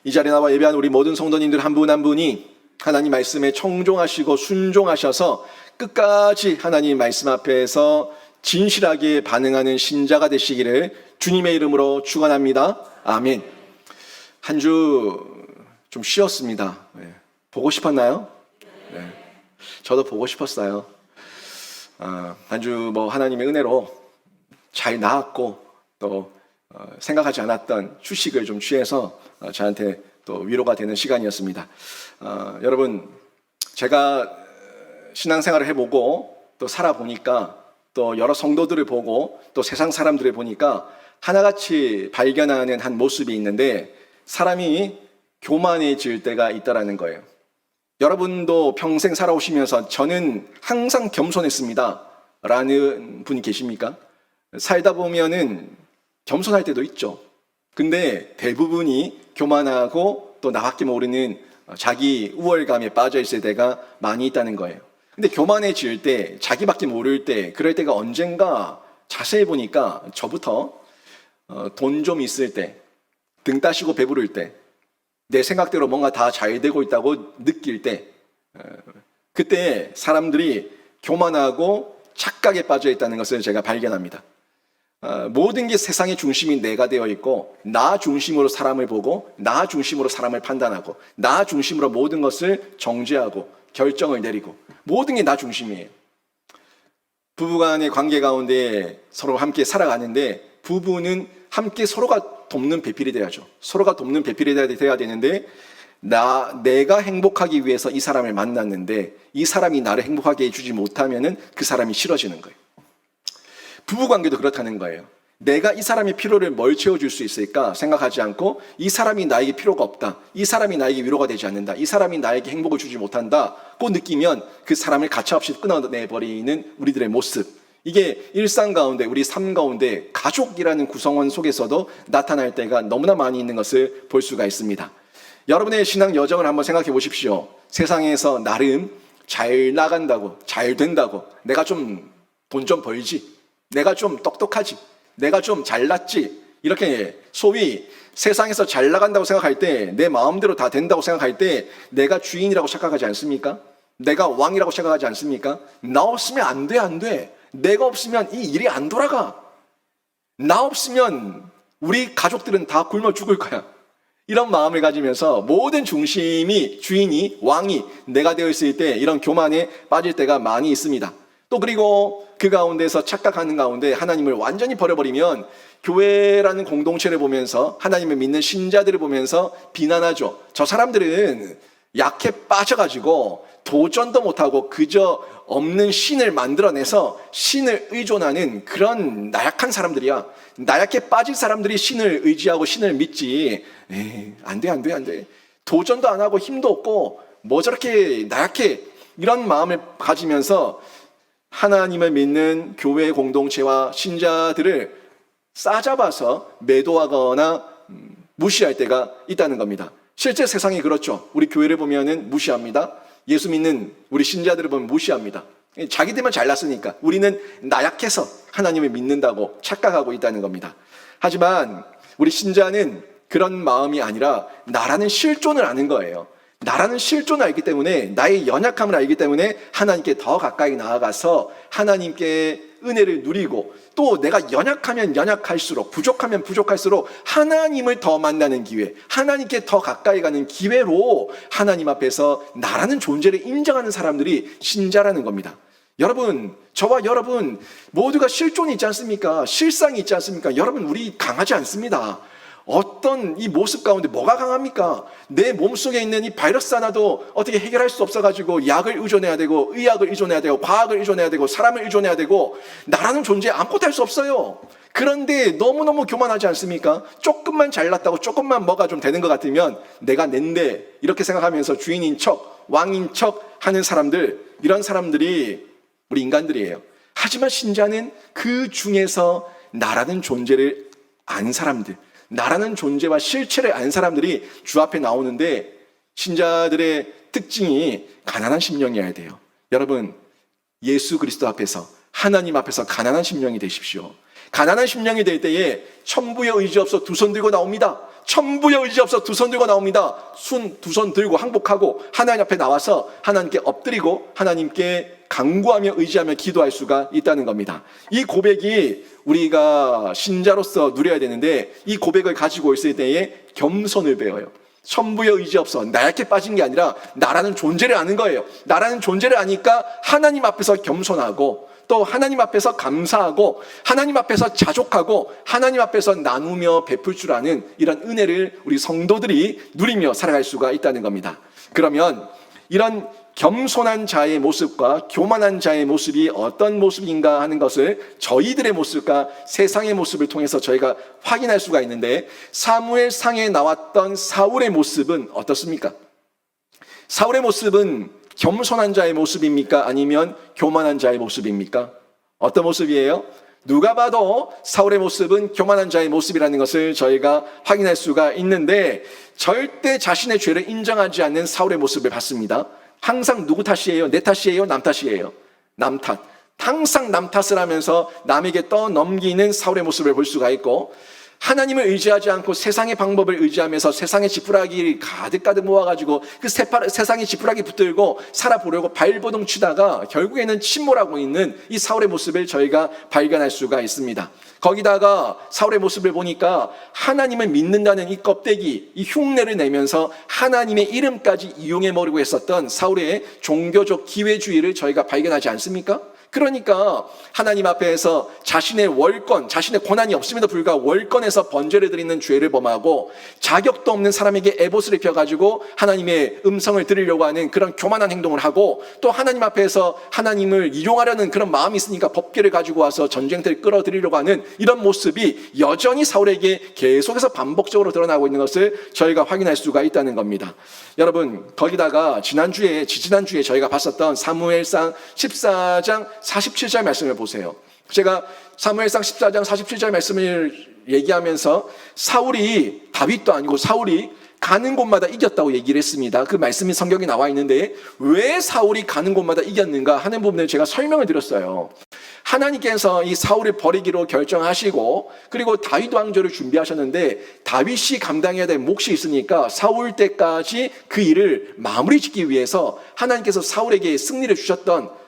이 자리에 나와 예배한 우리 모든 성도님들 한 분 한 분이 하나님 말씀에 청종하시고 순종하셔서 끝까지 하나님 말씀 앞에서 진실하게 반응하는 신자가 되시기를 주님의 이름으로 축원합니다. 아멘. 한 주 좀 쉬었습니다. 보고 싶었나요? 네. 저도 보고 싶었어요. 한 주 하나님의 은혜로 잘 나았고 또 생각하지 않았던 휴식을 좀 취해서 저한테 또 위로가 되는 시간이었습니다. 여러분, 제가 신앙생활을 해보고 또 살아보니까 또 여러 성도들을 보고 또 세상 사람들을 보니까 하나같이 발견하는 한 모습이 있는데 사람이 교만해질 때가 있다라는 거예요. 여러분도 평생 살아오시면서 저는 항상 겸손했습니다 라는 분이 계십니까? 살다 보면은 겸손할 때도 있죠. 근데 대부분이 교만하고 또 나밖에 모르는 자기 우월감에 빠져 있을 때가 많이 있다는 거예요. 근데 교만해질 때, 자기밖에 모를 때, 그럴 때가 언젠가 자세히 보니까 저부터 돈 좀 있을 때, 등 따시고 배부를 때, 내 생각대로 뭔가 다 잘 되고 있다고 느낄 때, 그때 사람들이 교만하고 착각에 빠져 있다는 것을 제가 발견합니다. 모든 게 세상의 중심이 내가 되어 있고 나 중심으로 사람을 보고 나 중심으로 사람을 판단하고 나 중심으로 모든 것을 정죄하고 결정을 내리고 모든 게 나 중심이에요. 부부간의 관계 가운데 서로 함께 살아가는데 부부는 함께 서로가 돕는 배필이 돼야죠. 서로가 돕는 배필이 돼야 되는데 내가 행복하기 위해서 이 사람을 만났는데 이 사람이 나를 행복하게 해주지 못하면은 그 사람이 싫어지는 거예요. 부부관계도 그렇다는 거예요. 내가 이 사람의 필요를 뭘 채워줄 수 있을까 생각하지 않고 이 사람이 나에게 필요가 없다, 이 사람이 나에게 위로가 되지 않는다, 이 사람이 나에게 행복을 주지 못한다고 느끼면 그 사람을 가차없이 끊어내버리는 우리들의 모습, 이게 일상 가운데 우리 삶 가운데 가족이라는 구성원 속에서도 나타날 때가 너무나 많이 있는 것을 볼 수가 있습니다. 여러분의 신앙 여정을 한번 생각해 보십시오. 세상에서 나름 잘 나간다고, 잘 된다고, 내가 좀 돈 좀 벌지, 내가 좀 똑똑하지, 내가 좀 잘났지, 이렇게 소위 세상에서 잘 나간다고 생각할 때, 내 마음대로 다 된다고 생각할 때 내가 주인이라고 착각하지 않습니까? 내가 왕이라고 생각하지 않습니까? 나 없으면 안 돼, 안 돼. 내가 없으면 이 일이 안 돌아가. 나 없으면 우리 가족들은 다 굶어 죽을 거야. 이런 마음을 가지면서 모든 중심이, 주인이, 왕이 내가 되어 있을 때 이런 교만에 빠질 때가 많이 있습니다. 또 그리고 그 가운데서 착각하는 가운데 하나님을 완전히 버려버리면 교회라는 공동체를 보면서 하나님을 믿는 신자들을 보면서 비난하죠. 저 사람들은 약해 빠져가지고 도전도 못하고 그저 없는 신을 만들어내서 신을 의존하는 그런 나약한 사람들이야. 나약해 빠진 사람들이 신을 의지하고 신을 믿지. 안 돼. 도전도 안 하고 힘도 없고 뭐 저렇게 나약해. 이런 마음을 가지면서 하나님을 믿는 교회 공동체와 신자들을 싸잡아서 매도하거나 무시할 때가 있다는 겁니다. 실제 세상이 그렇죠. 우리 교회를 보면은 무시합니다. 예수 믿는 우리 신자들을 보면 무시합니다. 자기들만 잘났으니까 우리는 나약해서 하나님을 믿는다고 착각하고 있다는 겁니다. 하지만 우리 신자는 그런 마음이 아니라 나라는 실존을 아는 거예요. 나라는 실존을 알기 때문에, 나의 연약함을 알기 때문에 하나님께 더 가까이 나아가서 하나님께 은혜를 누리고, 또 내가 연약하면 연약할수록, 부족하면 부족할수록 하나님을 더 만나는 기회, 하나님께 더 가까이 가는 기회로 하나님 앞에서 나라는 존재를 인정하는 사람들이 신자라는 겁니다. 여러분, 저와 여러분 모두가 실존이 있지 않습니까? 실상이 있지 않습니까? 여러분, 우리 강하지 않습니다. 어떤 이 모습 가운데 뭐가 강합니까? 내 몸속에 있는 이 바이러스 하나도 어떻게 해결할 수 없어가지고 약을 의존해야 되고, 의학을 의존해야 되고, 과학을 의존해야 되고, 사람을 의존해야 되고, 나라는 존재 아무것도 할 수 없어요. 그런데 너무너무 교만하지 않습니까? 조금만 잘났다고, 조금만 뭐가 좀 되는 것 같으면 내가 낸데, 이렇게 생각하면서 주인인 척, 왕인 척 하는 사람들, 이런 사람들이 우리 인간들이에요. 하지만 신자는 그 중에서 나라는 존재를 안 사람들, 나라는 존재와 실체를 아는 사람들이 주 앞에 나오는데, 신자들의 특징이 가난한 심령이어야 돼요. 여러분, 예수 그리스도 앞에서, 하나님 앞에서 가난한 심령이 되십시오. 가난한 심령이 될 때에 천부의 의지 없어 두 손 들고 나옵니다. 천부여 의지 없어 두 손 들고 나옵니다. 두 손 들고 항복하고 하나님 앞에 나와서 하나님께 엎드리고 하나님께 간구하며 의지하며 기도할 수가 있다는 겁니다. 이 고백이 우리가 신자로서 누려야 되는데, 이 고백을 가지고 있을 때에 겸손을 배워요. 천부여 의지 없어 나약해 빠진 게 아니라 나라는 존재를 아는 거예요. 나라는 존재를 아니까 하나님 앞에서 겸손하고, 또 하나님 앞에서 감사하고, 하나님 앞에서 자족하고, 하나님 앞에서 나누며 베풀 줄 아는 이런 은혜를 우리 성도들이 누리며 살아갈 수가 있다는 겁니다. 그러면 이런 겸손한 자의 모습과 교만한 자의 모습이 어떤 모습인가 하는 것을 저희들의 모습과 세상의 모습을 통해서 저희가 확인할 수가 있는데, 사무엘상에 나왔던 사울의 모습은 어떻습니까? 사울의 모습은 겸손한 자의 모습입니까? 아니면 교만한 자의 모습입니까? 어떤 모습이에요? 누가 봐도 사울의 모습은 교만한 자의 모습이라는 것을 저희가 확인할 수가 있는데, 절대 자신의 죄를 인정하지 않는 사울의 모습을 봤습니다. 항상 누구 탓이에요? 내 탓이에요? 남 탓이에요? 남 탓. 항상 남 탓을 하면서 남에게 떠넘기는 사울의 모습을 볼 수가 있고, 하나님을 의지하지 않고 세상의 방법을 의지하면서 세상의 지푸라기를 가득 모아가지고 그 세상의 지푸라기 붙들고 살아보려고 발버둥 치다가 결국에는 침몰하고 있는 이 사울의 모습을 저희가 발견할 수가 있습니다. 거기다가 사울의 모습을 보니까 하나님을 믿는다는 이 껍데기, 이 흉내를 내면서 하나님의 이름까지 이용해버리고 했었던 사울의 종교적 기회주의를 저희가 발견하지 않습니까? 그러니까 하나님 앞에서 자신의 월권, 자신의 권한이 없음에도 불구하고 월권에서 번제를 드리는 죄를 범하고, 자격도 없는 사람에게 에봇을 입혀가지고 하나님의 음성을 들으려고 하는 그런 교만한 행동을 하고, 또 하나님 앞에서 하나님을 이용하려는 그런 마음이 있으니까 법궤를 가지고 와서 전쟁터를 끌어들이려고 하는 이런 모습이 여전히 사울에게 계속해서 반복적으로 드러나고 있는 것을 저희가 확인할 수가 있다는 겁니다. 여러분, 거기다가 지지난주에 저희가 봤었던 사무엘상 14장 47절 말씀을 보세요. 제가 사무엘상 14장 47절 말씀을 얘기하면서 사울이, 다윗도 아니고 사울이 가는 곳마다 이겼다고 얘기를 했습니다. 그 말씀이 성경에 나와 있는데, 왜 사울이 가는 곳마다 이겼는가 하는 부분을 제가 설명을 드렸어요. 하나님께서 이 사울을 버리기로 결정하시고, 그리고 다윗 왕조를 준비하셨는데, 다윗이 감당해야 될 몫이 있으니까 사울 때까지 그 일을 마무리 짓기 위해서 하나님께서 사울에게 승리를 주셨던,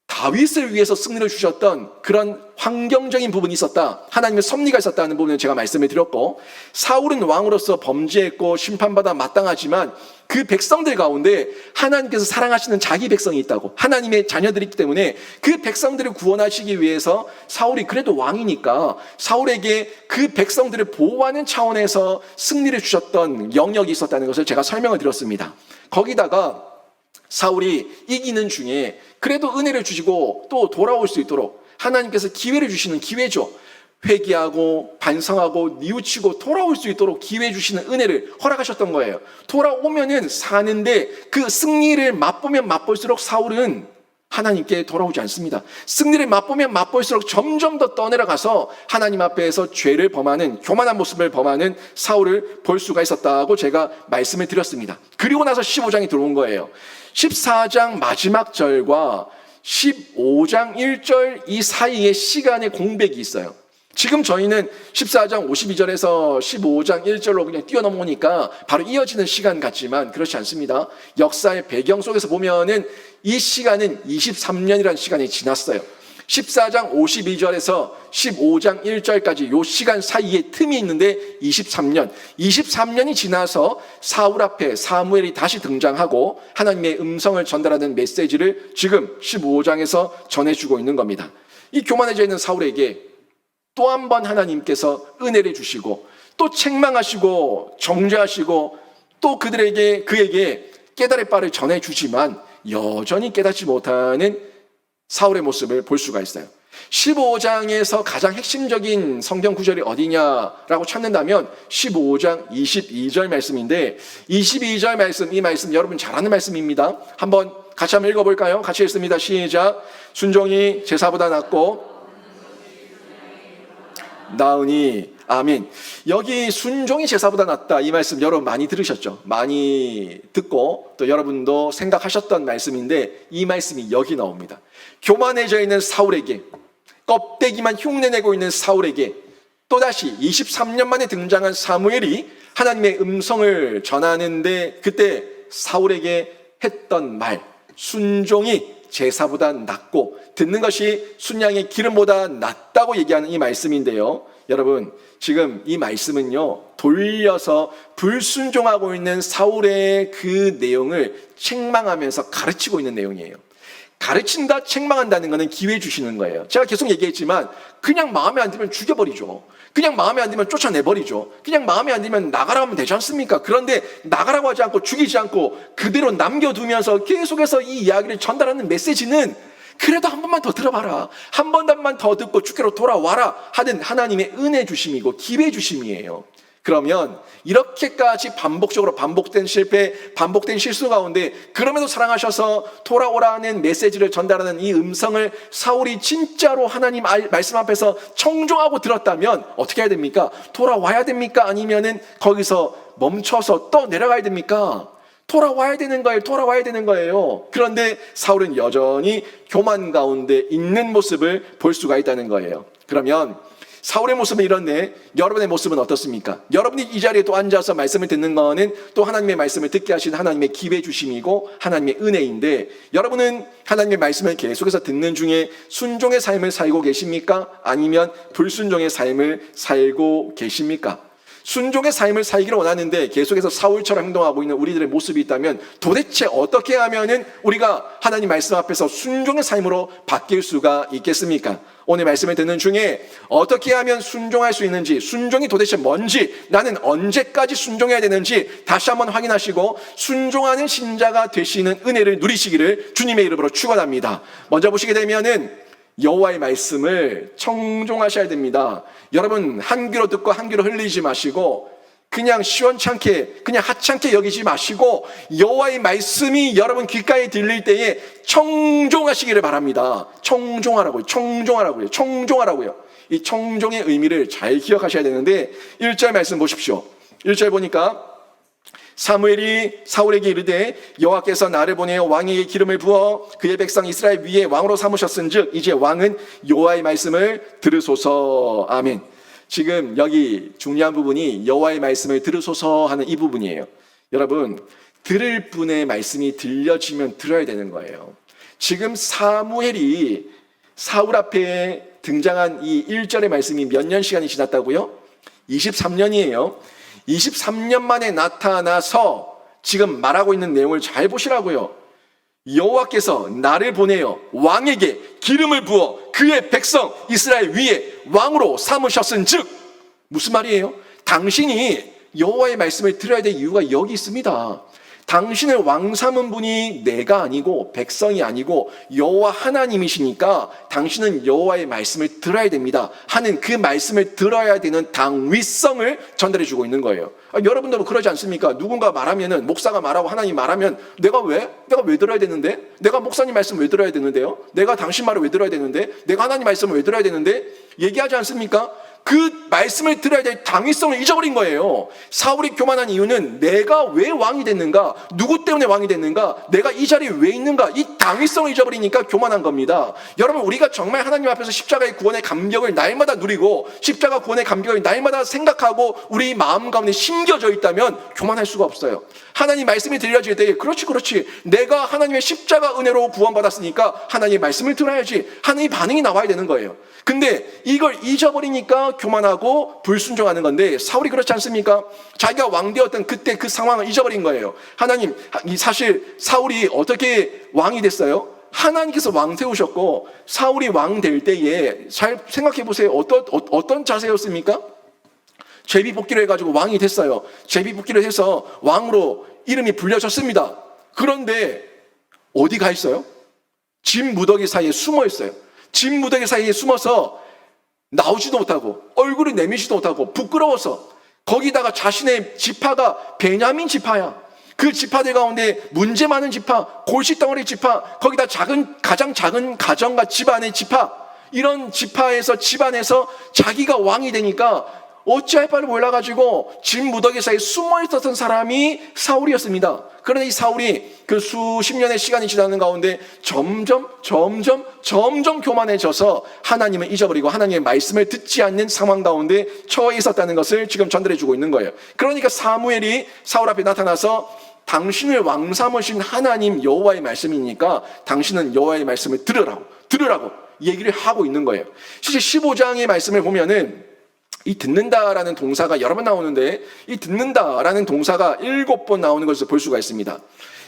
다윗을 위해서 승리를 주셨던 그런 환경적인 부분이 있었다, 하나님의 섭리가 있었다는 부분을 제가 말씀을 드렸고, 사울은 왕으로서 범죄했고 심판받아 마땅하지만 그 백성들 가운데 하나님께서 사랑하시는 자기 백성이 있다고, 하나님의 자녀들이 있기 때문에 그 백성들을 구원하시기 위해서 사울이 그래도 왕이니까 사울에게 그 백성들을 보호하는 차원에서 승리를 주셨던 영역이 있었다는 것을 제가 설명을 드렸습니다. 거기다가 사울이 이기는 중에 그래도 은혜를 주시고 또 돌아올 수 있도록 하나님께서 기회를 주시는 기회죠. 회개하고 반성하고 뉘우치고 돌아올 수 있도록 기회 주시는 은혜를 허락하셨던 거예요. 돌아오면은 사는데 그 승리를 맛보면 맛볼수록 사울은 하나님께 돌아오지 않습니다. 승리를 맛보면 맛볼수록 점점 더 떠내려가서 하나님 앞에서 죄를 범하는, 교만한 모습을 범하는 사울을 볼 수가 있었다고 제가 말씀을 드렸습니다. 그리고 나서 15장이 들어온 거예요. 14장 마지막 절과 15장 1절 이 사이에 시간의 공백이 있어요. 지금 저희는 14장 52절에서 15장 1절로 그냥 뛰어넘으니까 바로 이어지는 시간 같지만 그렇지 않습니다. 역사의 배경 속에서 보면은 이 시간은 23년이라는 시간이 지났어요. 14장 52절에서 15장 1절까지 이 시간 사이에 틈이 있는데 23년이 지나서 사울 앞에 사무엘이 다시 등장하고 하나님의 음성을 전달하는 메시지를 지금 15장에서 전해주고 있는 겁니다. 이 교만해져 있는 사울에게 또 한 번 하나님께서 은혜를 주시고 또 책망하시고 정죄하시고 또 그에게 깨달을 바를 전해주지만 여전히 깨닫지 못하는 사울의 모습을 볼 수가 있어요. 15장에서 가장 핵심적인 성경 구절이 어디냐라고 찾는다면 15장 22절 말씀인데, 22절 말씀, 이 말씀 여러분 잘 아는 말씀입니다. 한번 같이 한번 읽어볼까요? 같이 읽습니다. 시작. 순종이 제사보다 낫고 나으니. 아멘. 여기 순종이 제사보다 낫다, 이 말씀 여러분 많이 들으셨죠? 많이 듣고 또 여러분도 생각하셨던 말씀인데, 이 말씀이 여기 나옵니다. 교만해져 있는 사울에게, 껍데기만 흉내내고 있는 사울에게 또다시 23년 만에 등장한 사무엘이 하나님의 음성을 전하는데 그때 사울에게 했던 말, 순종이 제사보다 낫고 듣는 것이 순양의 기름보다 낫다고 얘기하는 이 말씀인데요. 여러분, 지금 이 말씀은요, 돌려서 불순종하고 있는 사울의 그 내용을 책망하면서 가르치고 있는 내용이에요. 가르친다, 책망한다는 것은 기회 주시는 거예요. 제가 계속 얘기했지만 그냥 마음에 안 들면 죽여버리죠. 그냥 마음에 안 들면 쫓아내버리죠. 그냥 마음에 안 들면 나가라 하면 되지 않습니까? 그런데 나가라고 하지 않고 죽이지 않고 그대로 남겨두면서 계속해서 이 이야기를 전달하는 메시지는 그래도 한 번만 더 들어봐라, 한 번만 더 듣고 주께로 돌아와라 하는 하나님의 은혜 주심이고 기회 주심이에요. 그러면 이렇게까지 반복적으로 반복된 실패, 반복된 실수 가운데 그럼에도 사랑하셔서 돌아오라는 메시지를 전달하는 이 음성을 사울이 진짜로 하나님 말씀 앞에서 청종하고 들었다면 어떻게 해야 됩니까? 돌아와야 됩니까? 아니면은 거기서 멈춰서 또 내려가야 됩니까? 돌아와야 되는 거예요. 돌아와야 되는 거예요. 그런데 사울은 여전히 교만 가운데 있는 모습을 볼 수가 있다는 거예요. 그러면 사울의 모습은 이런데 여러분의 모습은 어떻습니까? 여러분이 이 자리에 또 앉아서 말씀을 듣는 거는 또 하나님의 말씀을 듣게 하시는 하나님의 기회 주심이고 하나님의 은혜인데, 여러분은 하나님의 말씀을 계속해서 듣는 중에 순종의 삶을 살고 계십니까? 아니면 불순종의 삶을 살고 계십니까? 순종의 삶을 살기를 원하는데 계속해서 사울처럼 행동하고 있는 우리들의 모습이 있다면 도대체 어떻게 하면은 우리가 하나님 말씀 앞에서 순종의 삶으로 바뀔 수가 있겠습니까? 오늘 말씀을 듣는 중에 어떻게 하면 순종할 수 있는지, 순종이 도대체 뭔지, 나는 언제까지 순종해야 되는지 다시 한번 확인하시고 순종하는 신자가 되시는 은혜를 누리시기를 주님의 이름으로 축원합니다. 먼저 보시게 되면은 여호와의 말씀을 청종하셔야 됩니다. 여러분, 한 귀로 듣고 한 귀로 흘리지 마시고 그냥 시원찮게, 그냥 하찮게 여기지 마시고 여호와의 말씀이 여러분 귓가에 들릴 때에 청종하시기를 바랍니다. 청종하라고요. 이 청종의 의미를 잘 기억하셔야 되는데 1절 말씀 보십시오. 1절 보니까 사무엘이 사울에게 이르되 여호와께서 나를 보내어 왕에게 기름을 부어 그의 백성 이스라엘 위에 왕으로 삼으셨은즉 이제 왕은 여호와의 말씀을 들으소서. 아멘. 지금 여기 중요한 부분이 여호와의 말씀을 들으소서 하는 이 부분이에요. 여러분, 들을 분의 말씀이 들려지면 들어야 되는 거예요. 지금 사무엘이 사울 앞에 등장한 이 1절의 말씀이 몇 년 시간이 지났다고요? 23년이에요. 23년 만에 나타나서 지금 말하고 있는 내용을 잘 보시라고요. 여호와께서 나를 보내어 왕에게 기름을 부어 그의 백성 이스라엘 위에 왕으로 삼으셨은즉, 무슨 말이에요? 당신이 여호와의 말씀을 들어야 될 이유가 여기 있습니다. 당신을 왕 삼은 분이 내가 아니고 백성이 아니고 여호와 하나님이시니까 당신은 여호와의 말씀을 들어야 됩니다 하는 그 말씀을 들어야 되는 당위성을 전달해 주고 있는 거예요. 여러분들도 그러지 않습니까? 누군가 말하면은, 목사가 말하고 하나님이 말하면 내가 왜 들어야 되는데? 내가 목사님 말씀 왜 들어야 되는데요? 내가 당신 말을 왜 들어야 되는데? 내가 하나님 말씀을 왜 들어야 되는데? 얘기하지 않습니까? 그 말씀을 들어야 될 당위성을 잊어버린 거예요. 사울이 교만한 이유는 내가 왜 왕이 됐는가? 누구 때문에 왕이 됐는가? 내가 이 자리에 왜 있는가? 이 당위성을 잊어버리니까 교만한 겁니다. 여러분, 우리가 정말 하나님 앞에서 십자가의 구원의 감격을 날마다 누리고 십자가 구원의 감격을 날마다 생각하고 우리 마음 가운데 심겨져 있다면 교만할 수가 없어요. 하나님 말씀이 들려질 때에 그렇지, 내가 하나님의 십자가 은혜로 구원받았으니까 하나님의 말씀을 들어야지 하는 반응이 나와야 되는 거예요. 근데 이걸 잊어버리니까 교만하고 불순종하는 건데, 사울이 그렇지 않습니까? 자기가 왕 되었던 그때 그 상황을 잊어버린 거예요. 하나님, 사실 사울이 어떻게 왕이 됐어요? 하나님께서 왕 세우셨고 사울이 왕 될 때에 잘 생각해 보세요. 어떤 자세였습니까? 제비뽑기를 해가지고 왕이 됐어요. 제비뽑기를 해서 왕으로 이름이 불려졌습니다. 그런데 어디 가 있어요? 집 무더기 사이에 숨어 있어요. 집 무더기 사이에 숨어서 나오지도 못하고 얼굴을 내미지도 못하고 부끄러워서, 거기다가 자신의 지파가 베냐민 지파야. 그 지파들 가운데 문제 많은 지파, 골칫덩어리 지파, 거기다 가장 작은 가정과 집안의 지파, 이런 지파에서 집안에서 자기가 왕이 되니까 어찌할 바를 몰라가지고 집 무더기 사이에 숨어 있었던 사람이 사울이었습니다. 그런데 이 사울이 그 수십 년의 시간이 지나는 가운데 점점 교만해져서 하나님을 잊어버리고 하나님의 말씀을 듣지 않는 상황 가운데 처해 있었다는 것을 지금 전달해주고 있는 거예요. 그러니까 사무엘이 사울 앞에 나타나서 당신을 왕 삼으신 하나님 여호와의 말씀이니까 당신은 여호와의 말씀을 들으라고 얘기를 하고 있는 거예요. 실제 15장의 말씀을 보면은 이 듣는다라는 동사가 여러 번 나오는데 이 듣는다라는 동사가 7번 나오는 것을 볼 수가 있습니다.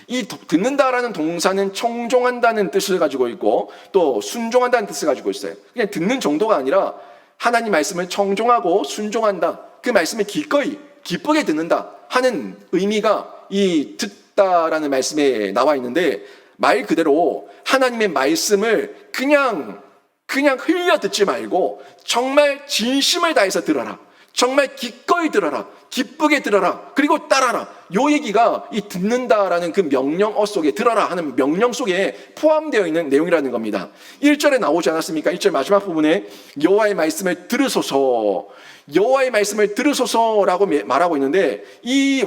이 듣는다라는 동사는 청종한다는 뜻을 가지고 있고 또 순종한다는 뜻을 가지고 있어요. 그냥 듣는 정도가 아니라 하나님 말씀을 청종하고 순종한다. 그 말씀을 기꺼이 기쁘게 듣는다 하는 의미가 이 듣다라는 말씀에 나와 있는데 말 그대로 하나님의 말씀을 그냥 흘려 듣지 말고 정말 진심을 다해서 들어라. 정말 기꺼이 들어라. 기쁘게 들어라. 그리고 따라라. 요 얘기가 이 듣는다라는 그 명령어 속에 들어라 하는 명령 속에 포함되어 있는 내용이라는 겁니다. 1절에 나오지 않았습니까? 1절 마지막 부분에 여호와의 말씀을 들으소서. 여호와의 말씀을 들으소서라고 말하고 있는데 이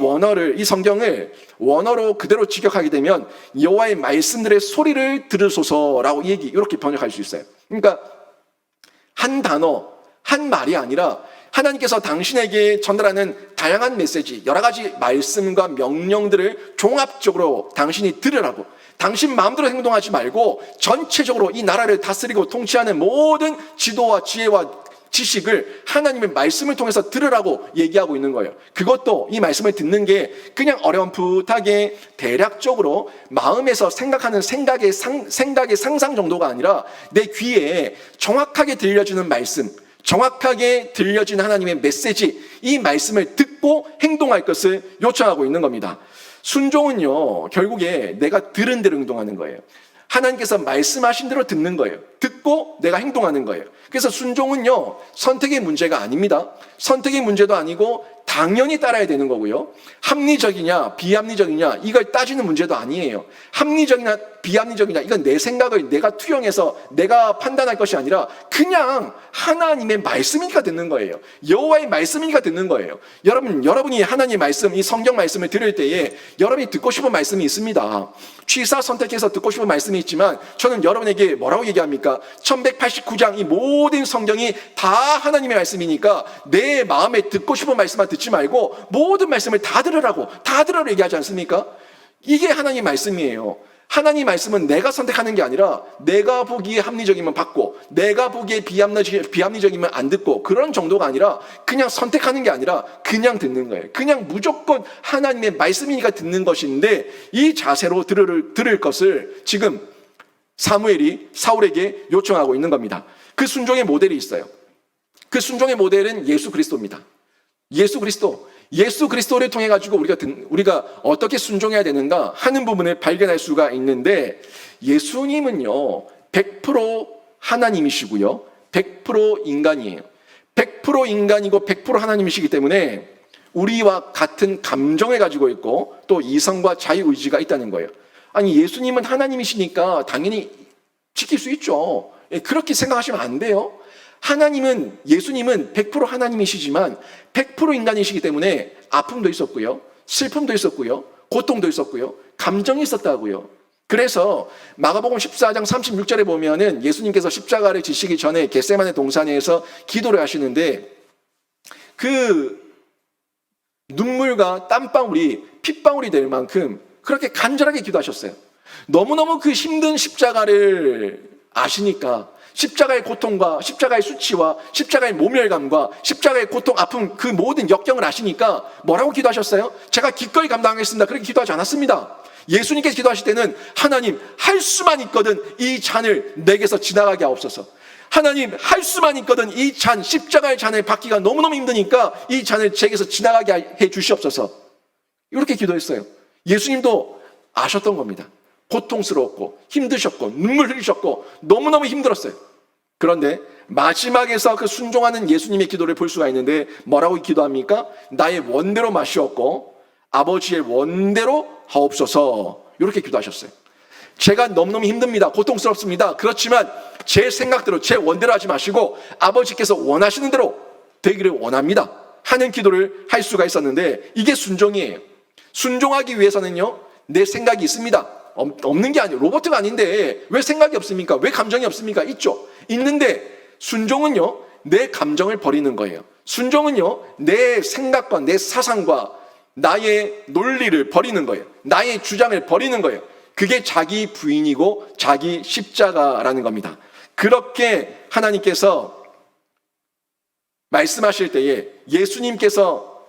성경을 원어로 그대로 직역하게 되면 여호와의 말씀들의 소리를 들으소서라고 이렇게 번역할 수 있어요. 그러니까 한 단어, 한 말이 아니라 하나님께서 당신에게 전달하는 다양한 메시지, 여러 가지 말씀과 명령들을 종합적으로 당신이 들으라고, 당신 마음대로 행동하지 말고 전체적으로 이 나라를 다스리고 통치하는 모든 지도와 지혜와 지식을 하나님의 말씀을 통해서 들으라고 얘기하고 있는 거예요. 그것도 이 말씀을 듣는 게 그냥 어렴풋하게 대략적으로 마음에서 생각하는 생각의 상상 정도가 아니라 내 귀에 정확하게 들려주는 말씀, 정확하게 들려진 하나님의 메시지, 이 말씀을 듣고 행동할 것을 요청하고 있는 겁니다. 순종은요, 결국에 내가 들은 대로 행동하는 거예요. 하나님께서 말씀하신 대로 듣는 거예요. 듣고 내가 행동하는 거예요. 그래서 순종은요, 선택의 문제가 아닙니다. 선택의 문제도 아니고 당연히 따라야 되는 거고요. 합리적이냐 비합리적이냐 이걸 따지는 문제도 아니에요. 합리적이냐 비합리적이냐 이건 내 생각을 내가 투영해서 내가 판단할 것이 아니라 그냥 하나님의 말씀이니까 듣는 거예요. 여호와의 말씀이니까 듣는 거예요. 여러분이 하나님의 말씀, 이 성경 말씀을 들을 때에 여러분이 듣고 싶은 말씀이 있습니다. 취사 선택해서 듣고 싶은 말씀이 있지만 저는 여러분에게 뭐라고 얘기합니까? 1189장 이 모든 성경이 다 하나님의 말씀이니까 내 마음에 듣고 싶은 말씀만 듣지 말고 모든 말씀을 다 들으라고 얘기하지 않습니까? 이게 하나님의 말씀이에요. 하나님 말씀은 내가 선택하는 게 아니라 내가 보기에 합리적이면 받고 내가 보기에 비합리적이면 안 듣고 그런 정도가 아니라 그냥 선택하는 게 아니라 그냥 듣는 거예요. 그냥 무조건 하나님의 말씀이니까 듣는 것인데 이 자세로 들을 것을 지금 사무엘이 사울에게 요청하고 있는 겁니다. 그 순종의 모델이 있어요. 그 순종의 모델은 예수 그리스도입니다. 예수 그리스도를 통해 가지고 우리가 어떻게 순종해야 되는가 하는 부분을 발견할 수가 있는데 예수님은요 100% 하나님이시고요 100% 인간이에요. 100% 인간이고 100% 하나님이시기 때문에 우리와 같은 감정을 가지고 있고 또 이성과 자유의지가 있다는 거예요. 아니 예수님은 하나님이시니까 당연히 지킬 수 있죠. 그렇게 생각하시면 안 돼요. 예수님은 100% 하나님이시지만 100% 인간이시기 때문에 아픔도 있었고요. 슬픔도 있었고요. 고통도 있었고요. 감정이 있었다고요. 그래서 마가복음 14장 36절에 보면은 예수님께서 십자가를 지시기 전에 겟세마네 동산에서 기도를 하시는데 그 눈물과 땀방울이 핏방울이 될 만큼 그렇게 간절하게 기도하셨어요. 너무너무 그 힘든 십자가를 아시니까 십자가의 고통과 십자가의 수치와 십자가의 모멸감과 십자가의 고통, 아픔 그 모든 역경을 아시니까 뭐라고 기도하셨어요? 제가 기꺼이 감당하겠습니다. 그렇게 기도하지 않았습니다. 예수님께서 기도하실 때는 하나님 할 수만 있거든 이 잔을 내게서 지나가게 하옵소서. 하나님 할 수만 있거든 이 잔, 십자가의 잔을 받기가 너무너무 힘드니까 이 잔을 제게서 지나가게 해 주시옵소서. 이렇게 기도했어요. 예수님도 아셨던 겁니다. 고통스러웠고 힘드셨고 눈물 흘리셨고 너무너무 힘들었어요. 그런데 마지막에서 그 순종하는 예수님의 기도를 볼 수가 있는데 뭐라고 기도합니까? 나의 원대로 마시옵고 아버지의 원대로 하옵소서. 이렇게 기도하셨어요. 제가 너무너무 힘듭니다. 고통스럽습니다. 그렇지만 제 생각대로 제 원대로 하지 마시고 아버지께서 원하시는 대로 되기를 원합니다. 하는 기도를 할 수가 있었는데 이게 순종이에요. 순종하기 위해서는요, 내 생각이 있습니다. 없는 게 아니에요. 로봇가 아닌데 왜 생각이 없습니까? 왜 감정이 없습니까? 있죠. 있는데 순종은요, 내 감정을 버리는 거예요. 순종은요, 내 생각과 내 사상과 나의 논리를 버리는 거예요. 나의 주장을 버리는 거예요. 그게 자기 부인이고 자기 십자가라는 겁니다. 그렇게 하나님께서 말씀하실 때에 예수님께서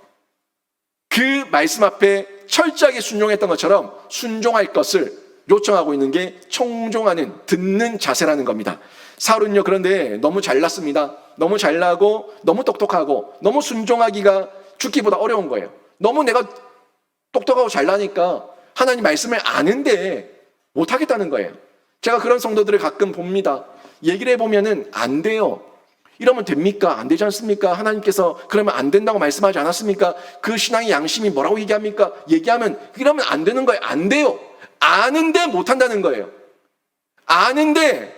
그 말씀 앞에 철저하게 순종했던 것처럼 순종할 것을 요청하고 있는 게 청종하는, 듣는 자세라는 겁니다. 사울은요, 그런데 너무 잘났습니다. 너무 잘나고 너무 똑똑하고 너무 순종하기가 죽기보다 어려운 거예요. 너무 내가 똑똑하고 잘나니까 하나님 말씀을 아는데 못하겠다는 거예요. 제가 그런 성도들을 가끔 봅니다. 얘기를 해보면은 안 돼요. 이러면 됩니까? 안 되지 않습니까? 하나님께서 그러면 안 된다고 말씀하지 않았습니까? 그 신앙의 양심이 뭐라고 얘기합니까? 얘기하면 이러면 안 되는 거예요. 안 돼요. 아는데 못한다는 거예요. 아는데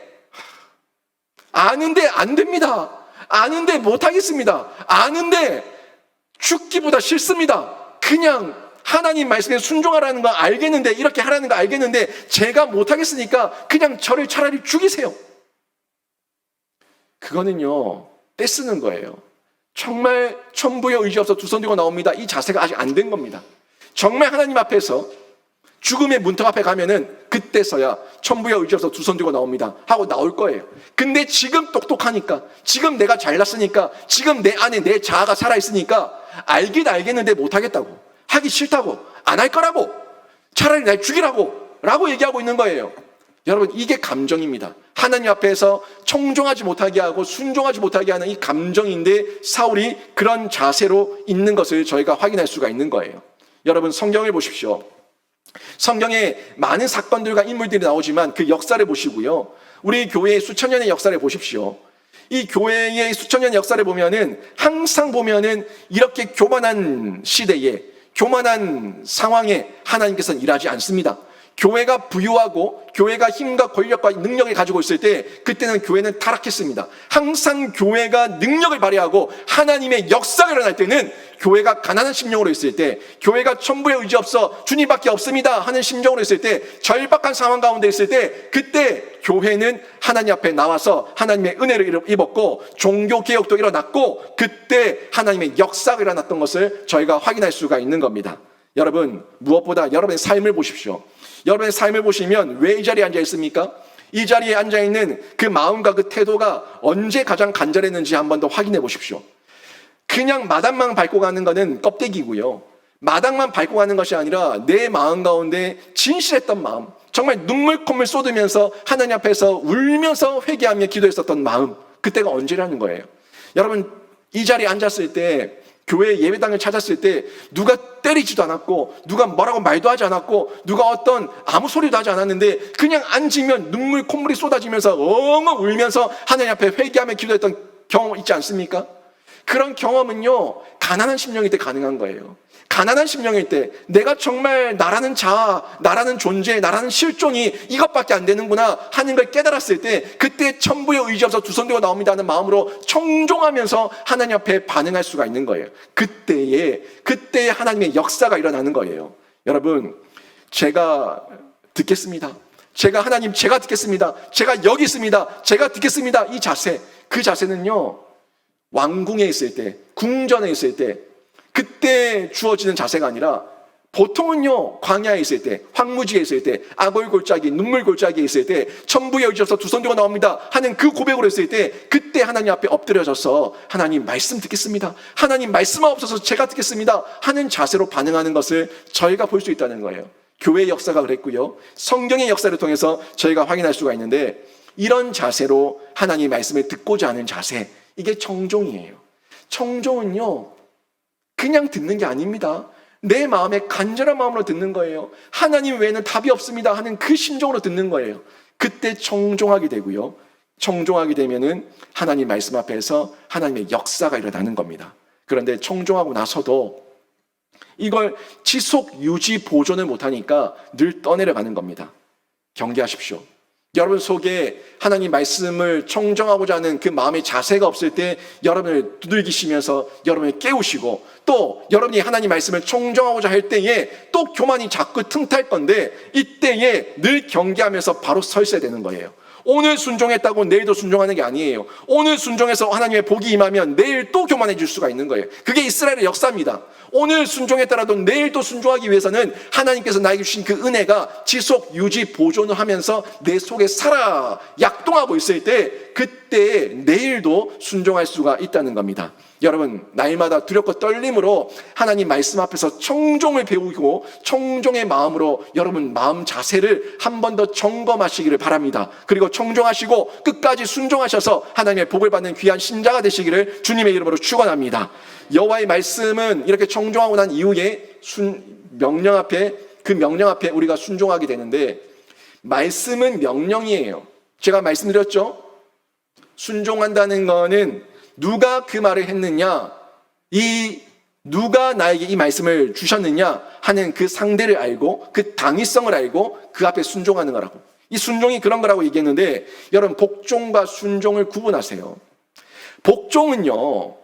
안 됩니다. 아는데 못하겠습니다. 아는데 죽기보다 싫습니다. 그냥 하나님 말씀에 순종하라는 거 알겠는데, 이렇게 하라는 거 알겠는데 제가 못하겠으니까 그냥 저를 차라리 죽이세요. 그거는요, 떼쓰는 거예요. 정말 천부의 의지 없어 두 손 들고 나옵니다. 이 자세가 아직 안 된 겁니다. 정말 하나님 앞에서 죽음의 문턱 앞에 가면은 그때서야 천부의 의지 없어 두 손 들고 나옵니다 하고 나올 거예요. 근데 지금 똑똑하니까, 지금 내가 잘났으니까, 지금 내 안에 내 자아가 살아있으니까 알긴 알겠는데 못하겠다고, 하기 싫다고, 안 할 거라고, 차라리 날 죽이라고 라고 얘기하고 있는 거예요. 여러분, 이게 감정입니다. 하나님 앞에서 청종하지 못하게 하고 순종하지 못하게 하는 이 감정인데 사울이 그런 자세로 있는 것을 저희가 확인할 수가 있는 거예요. 여러분, 성경을 보십시오. 성경에 많은 사건들과 인물들이 나오지만 그 역사를 보시고요, 우리 교회의 수천 년의 역사를 보십시오. 이 교회의 수천 년의 역사를 보면은 항상 보면은 이렇게 교만한 시대에, 교만한 상황에 하나님께서는 일하지 않습니다. 교회가 부유하고 교회가 힘과 권력과 능력을 가지고 있을 때 그때는 교회는 타락했습니다. 항상 교회가 능력을 발휘하고 하나님의 역사가 일어날 때는, 교회가 가난한 심령으로 있을 때, 교회가 천부의 의지 없어 주님밖에 없습니다 하는 심정으로 있을 때, 절박한 상황 가운데 있을 때, 그때 교회는 하나님 앞에 나와서 하나님의 은혜를 입었고 종교개혁도 일어났고 그때 하나님의 역사가 일어났던 것을 저희가 확인할 수가 있는 겁니다. 여러분, 무엇보다 여러분의 삶을 보십시오. 여러분의 삶을 보시면 왜 이 자리에 앉아 있습니까? 이 자리에 앉아 있는 그 마음과 그 태도가 언제 가장 간절했는지 한번 더 확인해 보십시오. 그냥 마당만 밟고 가는 것은 껍데기고요, 마당만 밟고 가는 것이 아니라 내 마음 가운데 진실했던 마음, 정말 눈물 콧물 쏟으면서 하나님 앞에서 울면서 회개하며 기도했었던 마음, 그때가 언제라는 거예요. 여러분, 이 자리에 앉았을 때, 교회 예배당을 찾았을 때 누가 때리지도 않았고 누가 뭐라고 말도 하지 않았고 누가 어떤 아무 소리도 하지 않았는데 그냥 앉으면 눈물 콧물이 쏟아지면서 엉엉 울면서 하나님 앞에 회개하며 기도했던 경험 있지 않습니까? 그런 경험은요, 가난한 심령일 때 가능한 거예요. 가난한 심령일 때 내가 정말 나라는 자아, 나라는 존재, 나라는 실존이 이것밖에 안 되는구나 하는 걸 깨달았을 때, 그때 천부의 의지 없어 두 손 들고 나옵니다 하는 마음으로 청종하면서 하나님 앞에 반응할 수가 있는 거예요. 그때에 하나님의 역사가 일어나는 거예요. 여러분, 제가 듣겠습니다. 제가 듣겠습니다. 제가 여기 있습니다. 제가 듣겠습니다. 이 자세, 그 자세는요, 왕궁에 있을 때, 궁전에 있을 때, 그때 주어지는 자세가 아니라 보통은요, 광야에 있을 때, 황무지에 있을 때, 아골골짜기, 눈물골짜기에 있을 때, 천부의 의지 없어 두 손 들고 나옵니다 하는 그 고백으로 했을 때, 그때 하나님 앞에 엎드려져서 하나님 말씀 듣겠습니다, 하나님 말씀 없어서 제가 듣겠습니다 하는 자세로 반응하는 것을 저희가 볼 수 있다는 거예요. 교회의 역사가 그랬고요, 성경의 역사를 통해서 저희가 확인할 수가 있는데, 이런 자세로 하나님 말씀을 듣고자 하는 자세, 이게 청종이에요. 청종은요, 그냥 듣는 게 아닙니다. 내 마음에 간절한 마음으로 듣는 거예요. 하나님 외에는 답이 없습니다 하는 그 심정으로 듣는 거예요. 그때 청종하게 되고요, 청종하게 되면은 하나님 말씀 앞에서 하나님의 역사가 일어나는 겁니다. 그런데 청종하고 나서도 이걸 지속 유지 보존을 못하니까 늘 떠내려가는 겁니다. 경계하십시오. 여러분 속에 하나님 말씀을 청정하고자 하는 그 마음의 자세가 없을 때 여러분을 두들기시면서 여러분을 깨우시고, 또 여러분이 하나님 말씀을 청정하고자 할 때에 또 교만이 자꾸 틈탈 건데, 이때에 늘 경계하면서 바로 서 있어야 되는 거예요. 오늘 순종했다고 내일도 순종하는 게 아니에요. 오늘 순종해서 하나님의 복이 임하면 내일 또 교만해질 수가 있는 거예요. 그게 이스라엘의 역사입니다. 오늘 순종했더라도 내일 또 순종하기 위해서는 하나님께서 나에게 주신 그 은혜가 지속 유지 보존을 하면서 내 속에 살아 약동하고 있을 때, 그때 내일도 순종할 수가 있다는 겁니다. 여러분, 날마다 두렵고 떨림으로 하나님 말씀 앞에서 청종을 배우고 청종의 마음으로 여러분 마음 자세를 한 번 더 점검하시기를 바랍니다. 그리고 청종하시고 끝까지 순종하셔서 하나님의 복을 받는 귀한 신자가 되시기를 주님의 이름으로 축원합니다. 여호와의 말씀은 이렇게 청종하고 난 이후에 명령 앞에 우리가 순종하게 되는데, 말씀은 명령이에요. 제가 말씀드렸죠? 순종한다는 거는 누가 그 말을 했느냐, 누가 나에게 이 말씀을 주셨느냐 하는 그 상대를 알고 그 당위성을 알고 그 앞에 순종하는 거라고. 이 순종이 그런 거라고 얘기했는데, 여러분 복종과 순종을 구분하세요. 복종은요,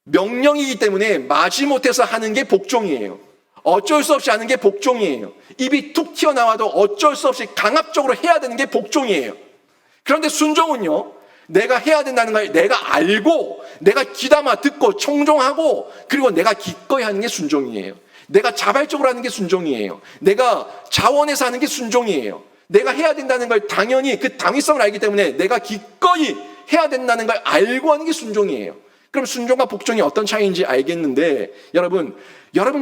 명령이기 때문에 마지못해서 하는 게 복종이에요. 어쩔 수 없이 하는 게 복종이에요. 입이 툭 튀어나와도 어쩔 수 없이 강압적으로 해야 되는 게 복종이에요. 그런데 순종은요, 내가 해야 된다는 걸 내가 알고 내가 귀담아 듣고 청종하고 그리고 내가 기꺼이 하는 게 순종이에요. 내가 자발적으로 하는 게 순종이에요. 내가 자원해서 하는 게 순종이에요. 내가 해야 된다는 걸 당연히 그 당위성을 알기 때문에 내가 기꺼이 해야 된다는 걸 알고 하는 게 순종이에요. 그럼 순종과 복종이 어떤 차이인지 알겠는데, 여러분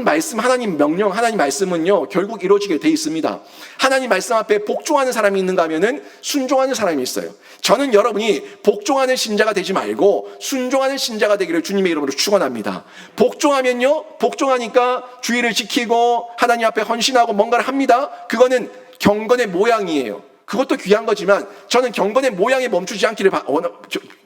말씀, 하나님 명령, 하나님 말씀은요 결국 이루어지게 돼 있습니다. 하나님 말씀 앞에 복종하는 사람이 있는가 하면은 순종하는 사람이 있어요. 저는 여러분이 복종하는 신자가 되지 말고 순종하는 신자가 되기를 주님의 이름으로 축원합니다. 복종하면요, 복종하니까 주의를 지키고 하나님 앞에 헌신하고 뭔가를 합니다. 그거는 경건의 모양이에요. 그것도 귀한 거지만 저는 경건의 모양에 멈추지 않기를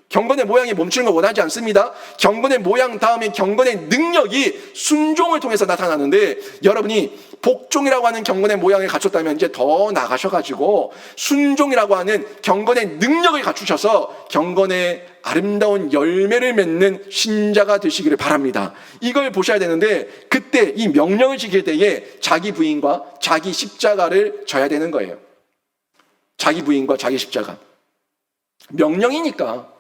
경건의 모양에 멈추는 걸 원하지 않습니다. 경건의 모양 다음에 경건의 능력이 순종을 통해서 나타나는데, 여러분이 복종이라고 하는 경건의 모양을 갖췄다면 이제 더 나가셔가지고 순종이라고 하는 경건의 능력을 갖추셔서 경건의 아름다운 열매를 맺는 신자가 되시기를 바랍니다. 이걸 보셔야 되는데, 그때 이 명령을 지킬 때에 자기 부인과 자기 십자가를 져야 되는 거예요. 자기 부인과 자기 십자가. 명령이니까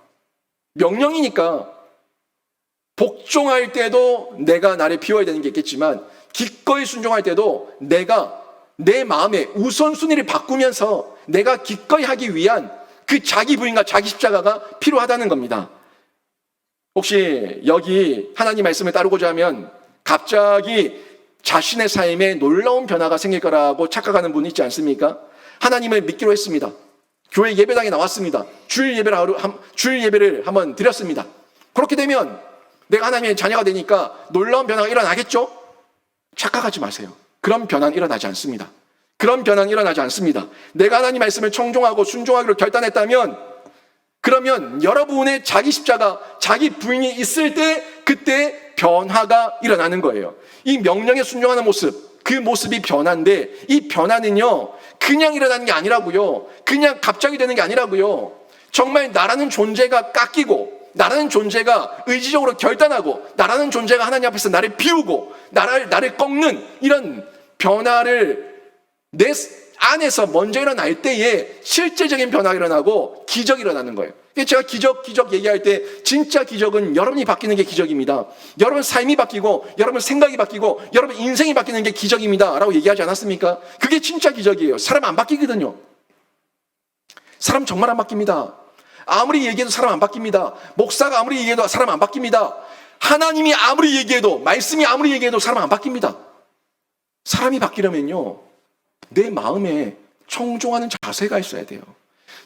복종할 때도 내가 나를 비워야 되는 게 있겠지만, 기꺼이 순종할 때도 내가 내 마음의 우선순위를 바꾸면서 내가 기꺼이 하기 위한 그 자기 부인과 자기 십자가가 필요하다는 겁니다. 혹시 여기 하나님 말씀을 따르고자 하면 갑자기 자신의 삶에 놀라운 변화가 생길 거라고 착각하는 분 있지 않습니까? 하나님을 믿기로 했습니다. 교회 예배당에 나왔습니다. 주일 예배를 한번 드렸습니다. 그렇게 되면 내가 하나님의 자녀가 되니까 놀라운 변화가 일어나겠죠? 착각하지 마세요. 그런 변화는 일어나지 않습니다. 내가 하나님 말씀을 청종하고 순종하기로 결단했다면, 그러면 여러분의 자기 십자가, 자기 부인이 있을 때 그때 변화가 일어나는 거예요. 이 명령에 순종하는 모습, 그 모습이 변화인데, 이 변화는요 그냥 일어나는 게 아니라고요. 그냥 갑자기 되는 게 아니라고요. 정말 나라는 존재가 깎이고, 나라는 존재가 의지적으로 결단하고, 나라는 존재가 하나님 앞에서 나를 비우고 나를 꺾는 이런 변화를 내 안에서 먼저 일어날 때에 실제적인 변화가 일어나고 기적이 일어나는 거예요. 제가 기적 얘기할 때 진짜 기적은 여러분이 바뀌는 게 기적입니다. 여러분 삶이 바뀌고 여러분 생각이 바뀌고 여러분 인생이 바뀌는 게 기적입니다 라고 얘기하지 않았습니까? 그게 진짜 기적이에요. 사람 안 바뀌거든요. 사람 정말 안 바뀝니다. 아무리 얘기해도 사람 안 바뀝니다. 목사가 아무리 얘기해도 사람 안 바뀝니다. 하나님이 아무리 얘기해도, 말씀이 아무리 얘기해도 사람 안 바뀝니다. 사람이 바뀌려면요 내 마음에 청종하는 자세가 있어야 돼요.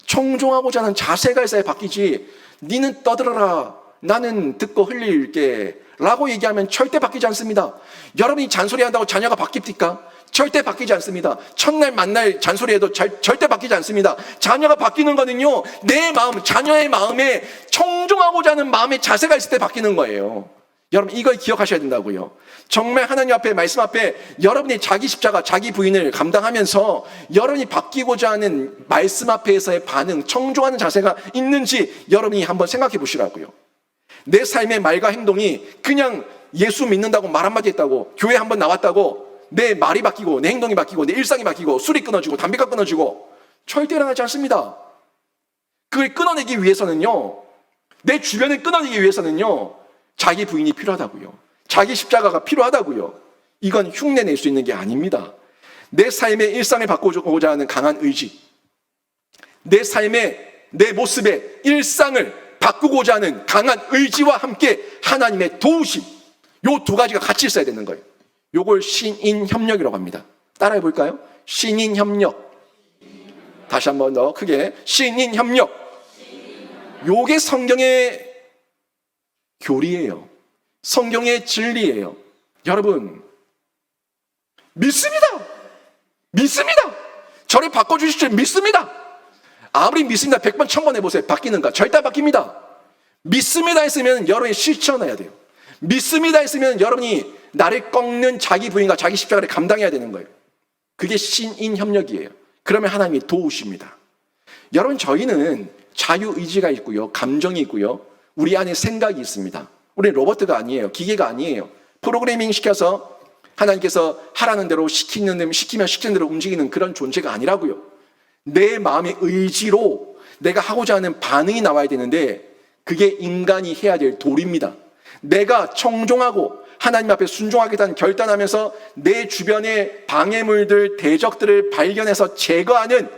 청종하고자 하는 자세가 있어야 바뀌지, 니는 떠들어라, 나는 듣고 흘릴게 라고 얘기하면 절대 바뀌지 않습니다. 여러분이 잔소리한다고 자녀가 바뀝니까? 절대 바뀌지 않습니다. 첫날 만날 잔소리해도 절대 바뀌지 않습니다. 자녀가 바뀌는 거는요 내 마음, 자녀의 마음에 청종하고자 하는 마음의 자세가 있을 때 바뀌는 거예요. 여러분 이걸 기억하셔야 된다고요. 정말 하나님 앞에 말씀 앞에 여러분이 자기 십자가 자기 부인을 감당하면서 여러분이 바뀌고자 하는 말씀 앞에서의 반응, 청종하는 자세가 있는지 여러분이 한번 생각해 보시라고요. 내 삶의 말과 행동이 그냥 예수 믿는다고 말 한마디 했다고, 교회 한번 나왔다고 내 말이 바뀌고 내 행동이 바뀌고 내 일상이 바뀌고 술이 끊어지고 담배가 끊어지고 절대 일어나지 않습니다. 그걸 끊어내기 위해서는요, 내 주변을 끊어내기 위해서는요, 자기 부인이 필요하다고요. 자기 십자가가 필요하다고요. 이건 흉내낼 수 있는 게 아닙니다. 내 삶의 일상을 바꾸고자 하는 강한 의지, 내 삶의, 내 모습의 일상을 바꾸고자 하는 강한 의지와 함께 하나님의 도우심, 요 두 가지가 같이 있어야 되는 거예요. 요걸 신인협력이라고 합니다. 따라해 볼까요? 신인협력. 다시 한 번 더 크게, 신인협력. 요게 성경의 교리예요. 성경의 진리예요. 여러분, 믿습니다. 믿습니다. 저를 바꿔주실 줄 믿습니다. 아무리 믿습니다 100번 1000번 해보세요. 바뀌는가? 절대 안 바뀝니다. 믿습니다 했으면 여러분이 실천해야 돼요. 믿습니다 했으면 여러분이 나를 꺾는 자기 부인과 자기 십자가를 감당해야 되는 거예요. 그게 신인협력이에요. 그러면 하나님이 도우십니다. 여러분, 저희는 자유의지가 있고요, 감정이 있고요, 우리 안에 생각이 있습니다. 우리는 로봇가 아니에요. 기계가 아니에요. 프로그래밍 시켜서 하나님께서 하라는 대로 시키면 시키는 대로 움직이는 그런 존재가 아니라고요. 내 마음의 의지로 내가 하고자 하는 반응이 나와야 되는데 그게 인간이 해야 될 도리입니다. 내가 청종하고 하나님 앞에 순종하겠다는 결단하면서 내 주변의 방해물들, 대적들을 발견해서 제거하는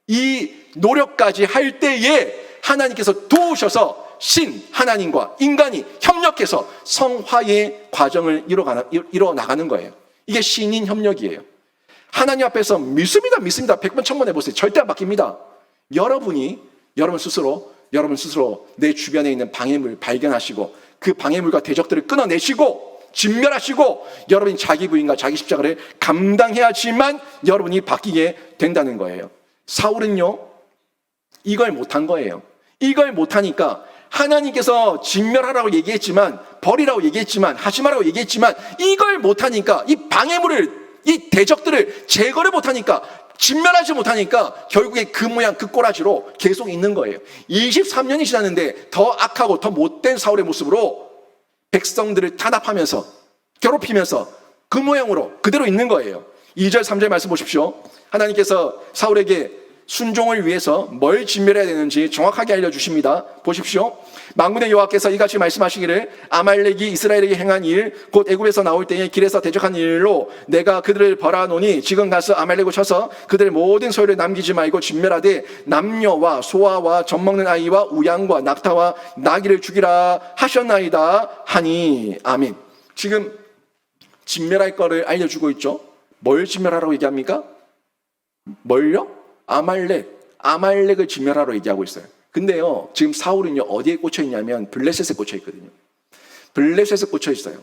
이 노력까지 할 때에 하나님께서 도우셔서 하나님과 인간이 협력해서 성화의 과정을 이뤄 나가는 거예요. 이게 신인 협력이에요. 하나님 앞에서 믿습니다 100번 1000번 해보세요. 절대 안 바뀝니다. 여러분 스스로 내 주변에 있는 방해물 발견하시고 그 방해물과 대적들을 끊어내시고 진멸하시고 여러분이 자기 부인과 자기 십자가를 감당해야지만 여러분이 바뀌게 된다는 거예요. 사울은요, 이걸 못한 거예요. 이걸 못하니까 하나님께서 진멸하라고 얘기했지만, 버리라고 얘기했지만, 하지 말라고 얘기했지만 이걸 못하니까, 이 방해물을, 이 대적들을 제거를 못하니까, 진멸하지 못하니까 결국에 그 모양 그 꼬라지로 계속 있는 거예요. 23년이 지났는데 더 악하고 더 못된 사울의 모습으로 백성들을 탄압하면서 괴롭히면서 그 모양으로 그대로 있는 거예요. 2절 3절 말씀 보십시오. 하나님께서 사울에게 순종을 위해서 뭘 진멸해야 되는지 정확하게 알려주십니다. 보십시오. 만군의 여호와께서 이같이 말씀하시기를 아말렉이 이스라엘에게 행한 일, 곧 애굽에서 나올 때에 길에서 대적한 일로 내가 그들을 벌하노니 지금 가서 아말렉을 쳐서 그들의 모든 소유를 남기지 말고 진멸하되 남녀와 소아와 젖먹는 아이와 우양과 낙타와 나귀를 죽이라 하셨나이다 하니. 아멘. 지금 진멸할 거를 알려주고 있죠. 뭘 진멸하라고 얘기합니까? 뭘요? 아말렉을 진멸하러 얘기하고 있어요. 근데요, 지금 사울은요, 어디에 꽂혀 있냐면 블레셋에 꽂혀 있거든요. 블레셋에 꽂혀 있어요.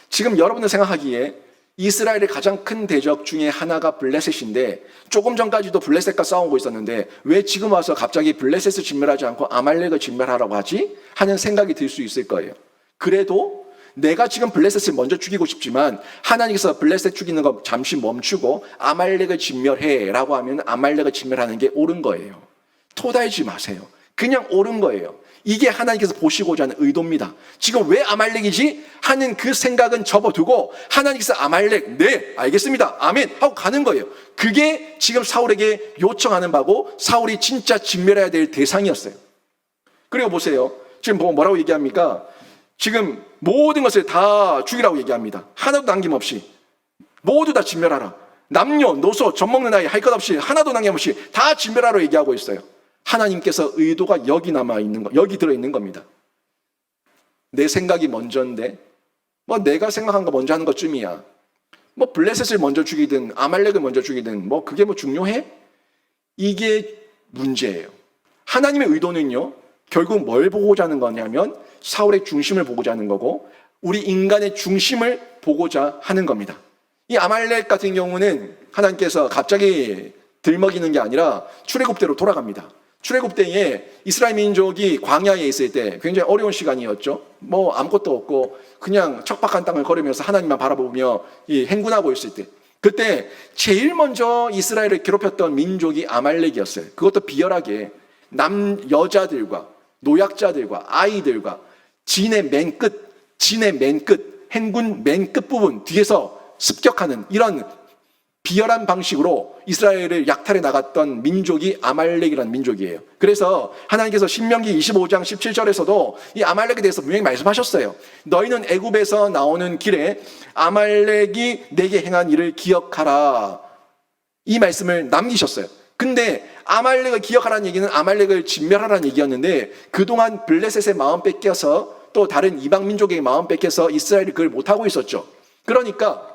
지금 여러분들 생각하기에 이스라엘의 가장 큰 대적 중에 하나가 블레셋인데 조금 전까지도 블레셋과 싸우고 있었는데 왜 지금 와서 갑자기 블레셋을 진멸하지 않고 아말렉을 진멸하라고 하지? 하는 생각이 들 수 있을 거예요. 그래도 내가 지금 블레셋을 먼저 죽이고 싶지만 하나님께서 블레셋 죽이는 거 잠시 멈추고 아말렉을 진멸해 라고 하면 아말렉을 진멸하는 게 옳은 거예요. 토달지 마세요. 그냥 옳은 거예요. 이게 하나님께서 보시고자 하는 의도입니다. 지금 왜 아말렉이지? 하는 그 생각은 접어두고 하나님께서 아말렉, 네 알겠습니다, 아멘 하고 가는 거예요. 그게 지금 사울에게 요청하는 바고 사울이 진짜 진멸해야 될 대상이었어요. 그리고 보세요. 지금 뭐라고 얘기합니까? 지금 모든 것을 다 죽이라고 얘기합니다. 하나도 남김없이 모두 다 진멸하라. 남녀, 노소, 젖먹는 아이 할 것 없이 하나도 남김없이 다 진멸하라고 얘기하고 있어요. 하나님께서 의도가 여기 남아있는 거, 여기 들어있는 겁니다. 내 생각이 먼저인데 내가 생각한 거 먼저 하는 것쯤이야. 블레셋을 먼저 죽이든 아말렉을 먼저 죽이든 그게 중요해? 이게 문제예요. 하나님의 의도는요, 결국 뭘 보고자 하는 거냐면 사울의 중심을 보고자 하는 거고 우리 인간의 중심을 보고자 하는 겁니다. 이 아말렉 같은 경우는 하나님께서 갑자기 들먹이는 게 아니라 출애굽대로 돌아갑니다. 출애굽 때에 이스라엘 민족이 광야에 있을 때 굉장히 어려운 시간이었죠. 뭐 아무것도 없고 그냥 척박한 땅을 걸으면서 하나님만 바라보며 행군하고 있을 때, 그때 제일 먼저 이스라엘을 괴롭혔던 민족이 아말렉이었어요. 그것도 비열하게 여자들과 노약자들과 아이들과 진의 맨 끝, 행군 맨 끝 부분 뒤에서 습격하는 이런 비열한 방식으로 이스라엘을 약탈해 나갔던 민족이 아말렉이라는 민족이에요. 그래서 하나님께서 신명기 25장 17절에서도 이 아말렉에 대해서 분명히 말씀하셨어요. 너희는 애굽에서 나오는 길에 아말렉이 내게 행한 일을 기억하라. 이 말씀을 남기셨어요. 근데 아말렉을 기억하라는 얘기는 아말렉을 진멸하라는 얘기였는데, 그동안 블레셋의 마음 뺏겨서 또 다른 이방 민족의 마음 뺏겨서 이스라엘이 그걸 못하고 있었죠. 그러니까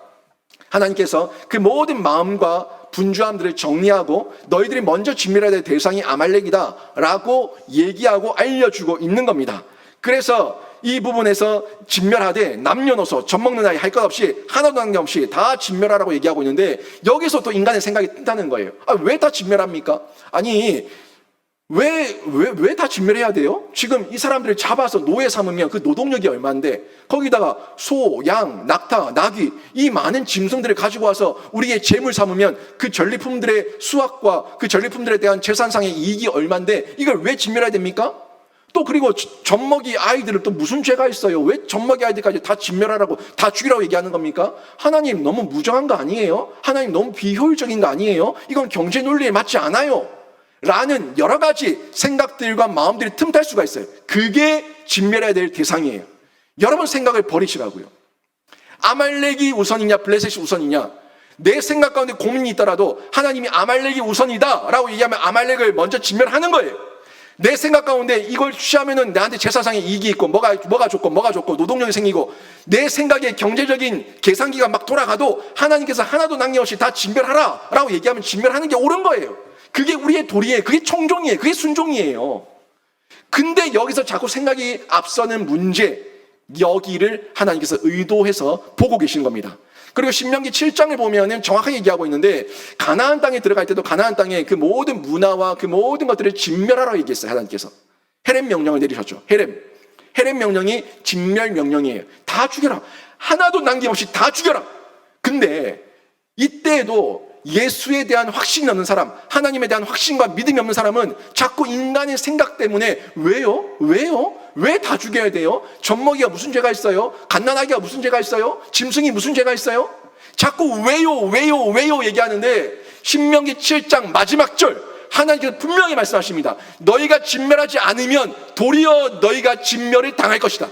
하나님께서 그 모든 마음과 분주함들을 정리하고 너희들이 먼저 진멸해야 될 대상이 아말렉이다 라고 얘기하고 알려주고 있는 겁니다. 그래서 이 부분에서 진멸하되 남녀노소 젖먹는 아이 할 것 없이 하나도 남김없이 다 진멸하라고 얘기하고 있는데, 여기서 또 인간의 생각이 뜬다는 거예요. 왜 다 진멸합니까? 아니 왜 다 진멸해야 돼요? 지금 이 사람들을 잡아서 노예 삼으면 그 노동력이 얼마인데, 거기다가 소, 양, 낙타, 나귀 이 많은 짐승들을 가지고 와서 우리의 재물 삼으면 그 전리품들의 수확과 그 전리품들에 대한 재산상의 이익이 얼마인데 이걸 왜 진멸해야 됩니까? 또 그리고 젖먹이 아이들은 또 무슨 죄가 있어요? 왜 젖먹이 아이들까지 다 진멸하라고, 다 죽이라고 얘기하는 겁니까? 하나님 너무 무정한 거 아니에요? 하나님 너무 비효율적인 거 아니에요? 이건 경제 논리에 맞지 않아요 라는 여러 가지 생각들과 마음들이 틈탈 수가 있어요. 그게 진멸해야 될 대상이에요. 여러분 생각을 버리시라고요. 아말렉이 우선이냐 블레셋이 우선이냐, 내 생각 가운데 고민이 있더라도 하나님이 아말렉이 우선이다 라고 얘기하면 아말렉을 먼저 진멸하는 거예요. 내 생각 가운데 이걸 취하면은 나한테 제사상의 이익이 있고 뭐가 좋고 노동력이 생기고 내 생각에 경제적인 계산기가 막 돌아가도 하나님께서 하나도 남김없이 다 진멸하라 라고 얘기하면 진멸하는 게 옳은 거예요. 그게 우리의 도리예요. 그게 청종이에요. 그게 순종이에요. 근데 여기서 자꾸 생각이 앞서는 문제, 여기를 하나님께서 의도해서 보고 계신 겁니다. 그리고 신명기 7장을 보면은 정확하게 얘기하고 있는데, 가나안 땅에 들어갈 때도 가나안 땅의 그 모든 문화와 그 모든 것들을 진멸하라고 얘기했어요. 하나님께서 헤렘 명령을 내리셨죠. 헤렘 명령이 진멸 명령이에요. 다 죽여라. 하나도 남김없이 다 죽여라. 근데 이때에도 예수에 대한 확신이 없는 사람, 하나님에 대한 확신과 믿음이 없는 사람은 자꾸 인간의 생각 때문에 왜요? 왜 다 죽여야 돼요? 젖먹이가 무슨 죄가 있어요? 갓난아기가 무슨 죄가 있어요? 짐승이 무슨 죄가 있어요? 자꾸 왜요 얘기하는데, 신명기 7장 마지막 절 하나님께서 분명히 말씀하십니다. 너희가 진멸하지 않으면 도리어 너희가 진멸을 당할 것이다.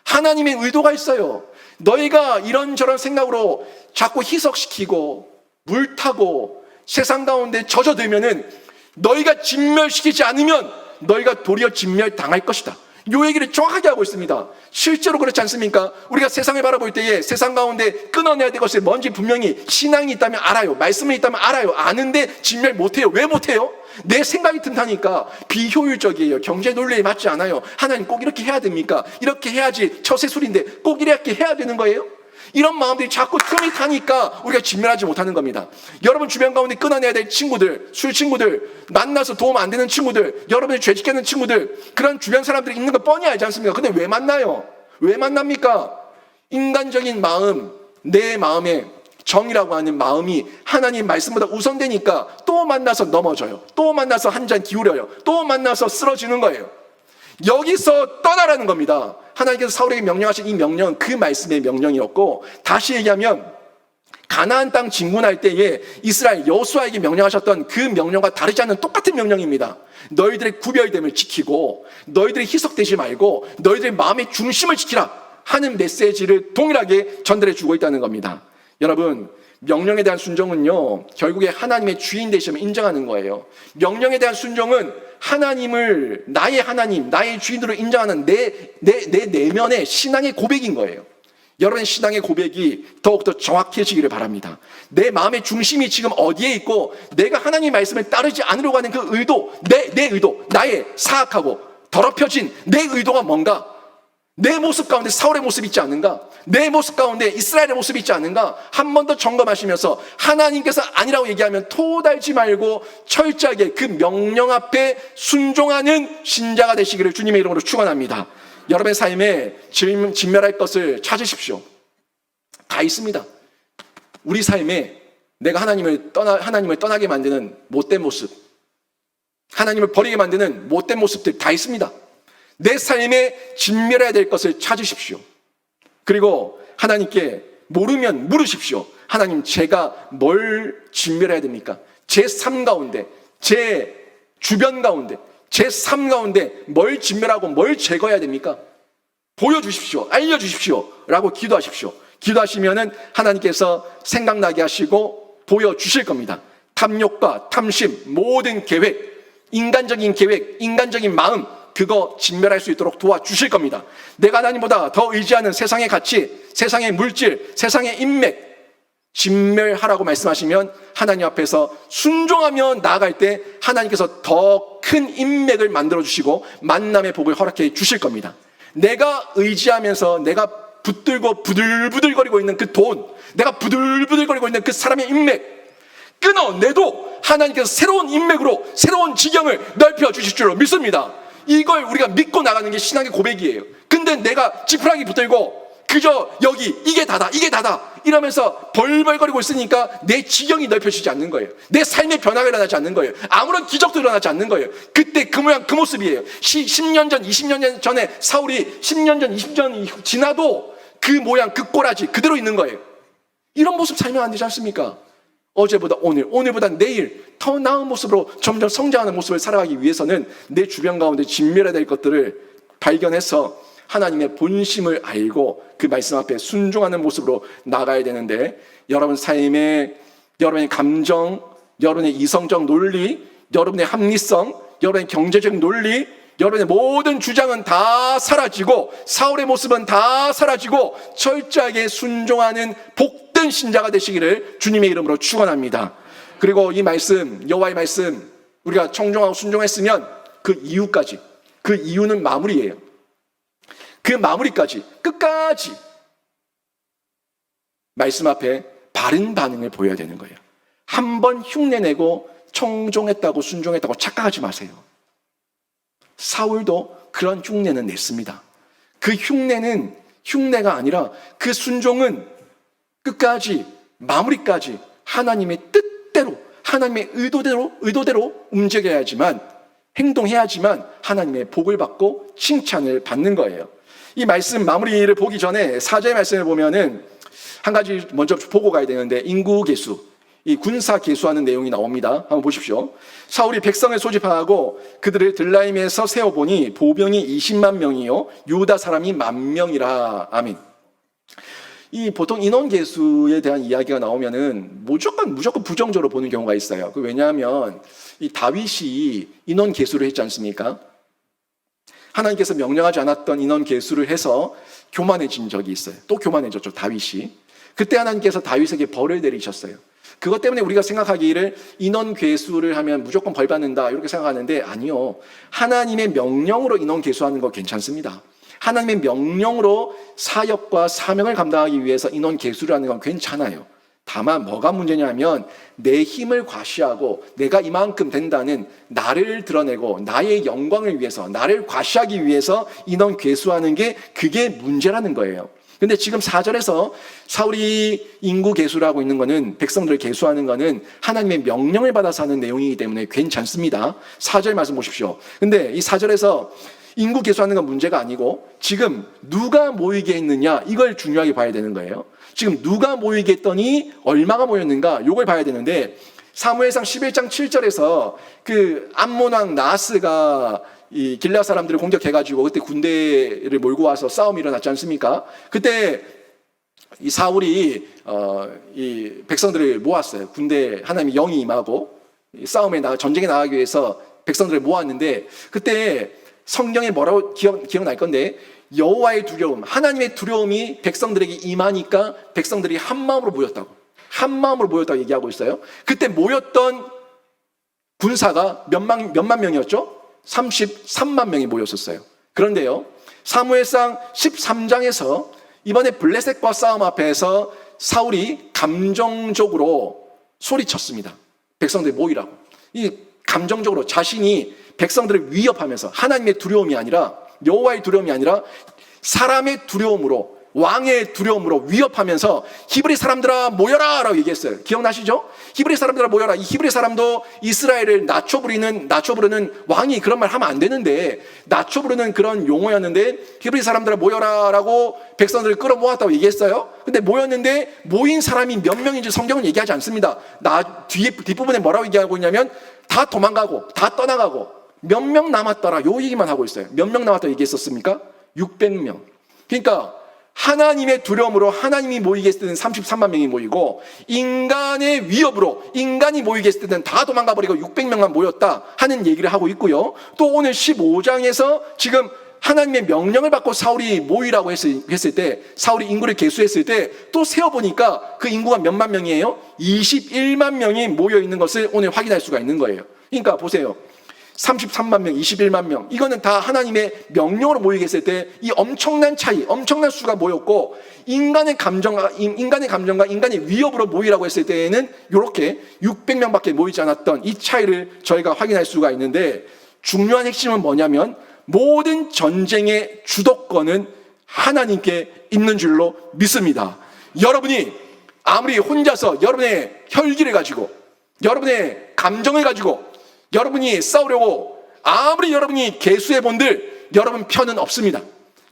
하나님의 의도가 있어요. 너희가 이런저런 생각으로 자꾸 희석시키고 물타고 세상 가운데 젖어들면은 너희가 진멸시키지 않으면 너희가 도리어 진멸 당할 것이다. 이 얘기를 정확하게 하고 있습니다. 실제로 그렇지 않습니까? 우리가 세상을 바라볼 때에 세상 가운데 끊어내야 될 것이 뭔지 분명히 신앙이 있다면 알아요. 말씀이 있다면 알아요. 아는데 진멸 못해요. 왜 못해요? 내 생각이 든다니까. 비효율적이에요. 경제 논리에 맞지 않아요. 하나님 꼭 이렇게 해야 됩니까? 이렇게 해야지 처세술인데 꼭 이렇게 해야 되는 거예요? 이런 마음들이 자꾸 틈이 타니까 우리가 진멸하지 못하는 겁니다. 여러분 주변 가운데 끊어내야 될 친구들, 술 친구들, 만나서 도움 안 되는 친구들, 여러분이 죄짓게 하는 친구들, 그런 주변 사람들이 있는 거 뻔히 알지 않습니까? 근데 왜 만나요? 왜 만납니까? 인간적인 마음, 내 마음에 정이라고 하는 마음이 하나님 말씀보다 우선되니까 또 만나서 넘어져요. 또 만나서 한 잔 기울여요. 또 만나서 쓰러지는 거예요. 여기서 떠나라는 겁니다. 하나님께서 사울에게 명령하신 이 명령은 그 말씀의 명령이었고, 다시 얘기하면 가나안 땅 진군할 때에 이스라엘 여호수아에게 명령하셨던 그 명령과 다르지 않는 똑같은 명령입니다. 너희들의 구별됨을 지키고 너희들이 희석되지 말고 너희들의 마음의 중심을 지키라 하는 메시지를 동일하게 전달해 주고 있다는 겁니다. 여러분, 명령에 대한 순종은요, 결국에 하나님의 주인 되심을 인정하는 거예요. 명령에 대한 순종은 하나님을 나의 하나님, 나의 주인으로 인정하는 내 내면의 신앙의 고백인 거예요. 여러분의 신앙의 고백이 더욱더 정확해지기를 바랍니다. 내 마음의 중심이 지금 어디에 있고 내가 하나님의 말씀을 따르지 않으려고 하는 그 의도, 내 의도, 나의 사악하고 더럽혀진 내 의도가 뭔가, 내 모습 가운데 사울의 모습이 있지 않는가? 내 모습 가운데 이스라엘의 모습이 있지 않는가? 한 번 더 점검하시면서 하나님께서 아니라고 얘기하면 토달지 말고 철저하게 그 명령 앞에 순종하는 신자가 되시기를 주님의 이름으로 축원합니다. 여러분의 삶에 진멸할 것을 찾으십시오. 다 있습니다. 우리 삶에 내가 하나님을 떠나게 만드는 못된 모습, 하나님을 버리게 만드는 못된 모습들 다 있습니다. 내 삶에 진멸해야 될 것을 찾으십시오. 그리고 하나님께 모르면 물으십시오. 하나님, 제가 뭘 진멸해야 됩니까? 제 삶 가운데, 제 주변 가운데, 제 삶 가운데 뭘 진멸하고 뭘 제거해야 됩니까? 보여주십시오. 알려주십시오. 라고 기도하십시오. 기도하시면은 하나님께서 생각나게 하시고 보여주실 겁니다. 탐욕과 탐심, 모든 계획, 인간적인 계획, 인간적인 마음, 그거 진멸할 수 있도록 도와주실 겁니다. 내가 하나님보다 더 의지하는 세상의 가치, 세상의 물질, 세상의 인맥 진멸하라고 말씀하시면 하나님 앞에서 순종하며 나아갈 때 하나님께서 더 큰 인맥을 만들어 주시고 만남의 복을 허락해 주실 겁니다. 내가 의지하면서 내가 붙들고 부들부들거리고 있는 그 돈, 내가 부들부들거리고 있는 그 사람의 인맥 끊어내도 하나님께서 새로운 인맥으로 새로운 지경을 넓혀 주실 줄로 믿습니다. 이걸 우리가 믿고 나가는 게 신앙의 고백이에요. 근데 내가 지푸라기 붙들고 그저 여기 이게 다다 이러면서 벌벌거리고 있으니까 내 지경이 넓혀지지 않는 거예요. 내 삶의 변화가 일어나지 않는 거예요. 아무런 기적도 일어나지 않는 거예요. 그때 그 모양 그 모습이에요. 10년 전 20년 전에 사울이 10년 전 20년 지나도 그 모양 그 꼬라지 그대로 있는 거예요. 이런 모습 살면 안 되지 않습니까? 어제보다 오늘보다 내일 더 나은 모습으로 점점 성장하는 모습을 살아가기 위해서는 내 주변 가운데 진멸해야 될 것들을 발견해서 하나님의 본심을 알고 그 말씀 앞에 순종하는 모습으로 나가야 되는데, 여러분 삶에 여러분의 감정, 여러분의 이성적 논리, 여러분의 합리성, 여러분의 경제적 논리, 여러분의 모든 주장은 다 사라지고 사울의 모습은 다 사라지고 철저하게 순종하는 복된 신자가 되시기를 주님의 이름으로 축원합니다. 그리고 이 말씀, 여호와의 말씀 우리가 청종하고 순종했으면 그 이유까지, 그 이유는 마무리예요. 그 마무리까지 끝까지 말씀 앞에 바른 반응을 보여야 되는 거예요. 한 번 흉내내고 청종했다고 순종했다고 착각하지 마세요. 사울도 그런 흉내는 냈습니다. 그 흉내는 흉내가 아니라 그 순종은 끝까지 마무리까지 하나님의 뜻대로 하나님의 의도대로 움직여야지만, 행동해야지만 하나님의 복을 받고 칭찬을 받는 거예요. 이 말씀 마무리를 보기 전에 4절 말씀을 보면은 한 가지 먼저 보고 가야 되는데, 인구 계수, 이 군사 계수하는 내용이 나옵니다. 한번 보십시오. 사울이 백성을 소집하고 그들을 들라임에서 세어보니 보병이 20만 명이요 유다 사람이 10,000명이라. 아멘. 이 보통 인원 계수에 대한 이야기가 나오면은 무조건 부정적으로 보는 경우가 있어요. 왜냐하면 이 다윗이 인원 계수를 했지 않습니까? 하나님께서 명령하지 않았던 인원 계수를 해서 교만해진 적이 있어요. 또 교만해졌죠, 다윗이. 그때 하나님께서 다윗에게 벌을 내리셨어요. 그것 때문에 우리가 생각하기를 인원 계수를 하면 무조건 벌 받는다 이렇게 생각하는데, 아니요. 하나님의 명령으로 인원 계수하는 거 괜찮습니다. 하나님의 명령으로 사역과 사명을 감당하기 위해서 인원 계수를 하는 건 괜찮아요. 다만 뭐가 문제냐면 내 힘을 과시하고 내가 이만큼 된다는 나를 드러내고 나의 영광을 위해서, 나를 과시하기 위해서 인원 계수하는 게 그게 문제라는 거예요. 근데 지금 4절에서 사울이 인구 계수를 하고 있는 거는, 백성들을 계수하는 거는 하나님의 명령을 받아서 하는 내용이기 때문에 괜찮습니다. 4절 말씀 보십시오. 근데 이 4절에서 인구 계수하는 건 문제가 아니고 지금 누가 모이게 했느냐, 이걸 중요하게 봐야 되는 거예요. 지금 누가 모이게 했더니 얼마가 모였는가, 이걸 봐야 되는데, 사무엘상 11장 7절에서 그 암몬 왕 나하스가 이 길앗 사람들을 공격해가지고 그때 군대를 몰고 와서 싸움이 일어났지 않습니까? 그때 이 사울이 이 백성들을 모았어요. 군대, 하나님의 영이 임하고 전쟁에 나가기 위해서 백성들을 모았는데, 그때 성경에 뭐라고 기억날 건데, 여호와의 두려움, 하나님의 두려움이 백성들에게 임하니까 백성들이 한 마음으로 모였다고 얘기하고 있어요. 그때 모였던 군사가 몇만 명이었죠? 33만 명이 모였었어요. 그런데요, 사무엘상 13장에서 이번에 블레셋과 싸움 앞에서 사울이 감정적으로 소리쳤습니다. 백성들 모이라고. 이 감정적으로 자신이 백성들을 위협하면서 하나님의 두려움이 아니라, 여호와의 두려움이 아니라 사람의 두려움으로, 왕의 두려움으로 위협하면서 히브리 사람들아 모여라 라고 얘기했어요. 기억나시죠? 히브리 사람들아 모여라. 이 히브리 사람도 이스라엘을 낮춰 부르는 왕이 그런 말 하면 안 되는데, 낮춰 부르는 그런 용어였는데, 히브리 사람들아 모여라 라고 백성들을 끌어모았다고 얘기했어요. 근데 모였는데 모인 사람이 몇 명인지 성경은 얘기하지 않습니다. 뒷부분에 뭐라고 얘기하고 있냐면 다 도망가고 다 떠나가고 몇 명 남았더라, 요 얘기만 하고 있어요. 몇 명 남았다고 얘기했었습니까? 600명. 그러니까 하나님의 두려움으로 하나님이 모이게 했을 때는 33만 명이 모이고, 인간의 위협으로 인간이 모이게 했을 때는 다 도망가 버리고 600명만 모였다 하는 얘기를 하고 있고요. 또 오늘 15장에서 지금 하나님의 명령을 받고 사울이 모이라고 했을 때, 사울이 인구를 계수했을 때 또 세어보니까 그 인구가 몇만 명이에요? 21만 명이 모여 있는 것을 오늘 확인할 수가 있는 거예요. 그러니까 보세요. 33만 명, 21만 명, 이거는 다 하나님의 명령으로 모이게 했을 때 이 엄청난 차이, 엄청난 수가 모였고, 인간의 감정과 인간의 위협으로 모이라고 했을 때에는 이렇게 600명밖에 모이지 않았던 이 차이를 저희가 확인할 수가 있는데, 중요한 핵심은 뭐냐면 모든 전쟁의 주도권은 하나님께 있는 줄로 믿습니다. 여러분이 아무리 혼자서 여러분의 혈기를 가지고, 여러분의 감정을 가지고 여러분이 싸우려고 아무리 여러분이 계수해 본들 여러분 편은 없습니다.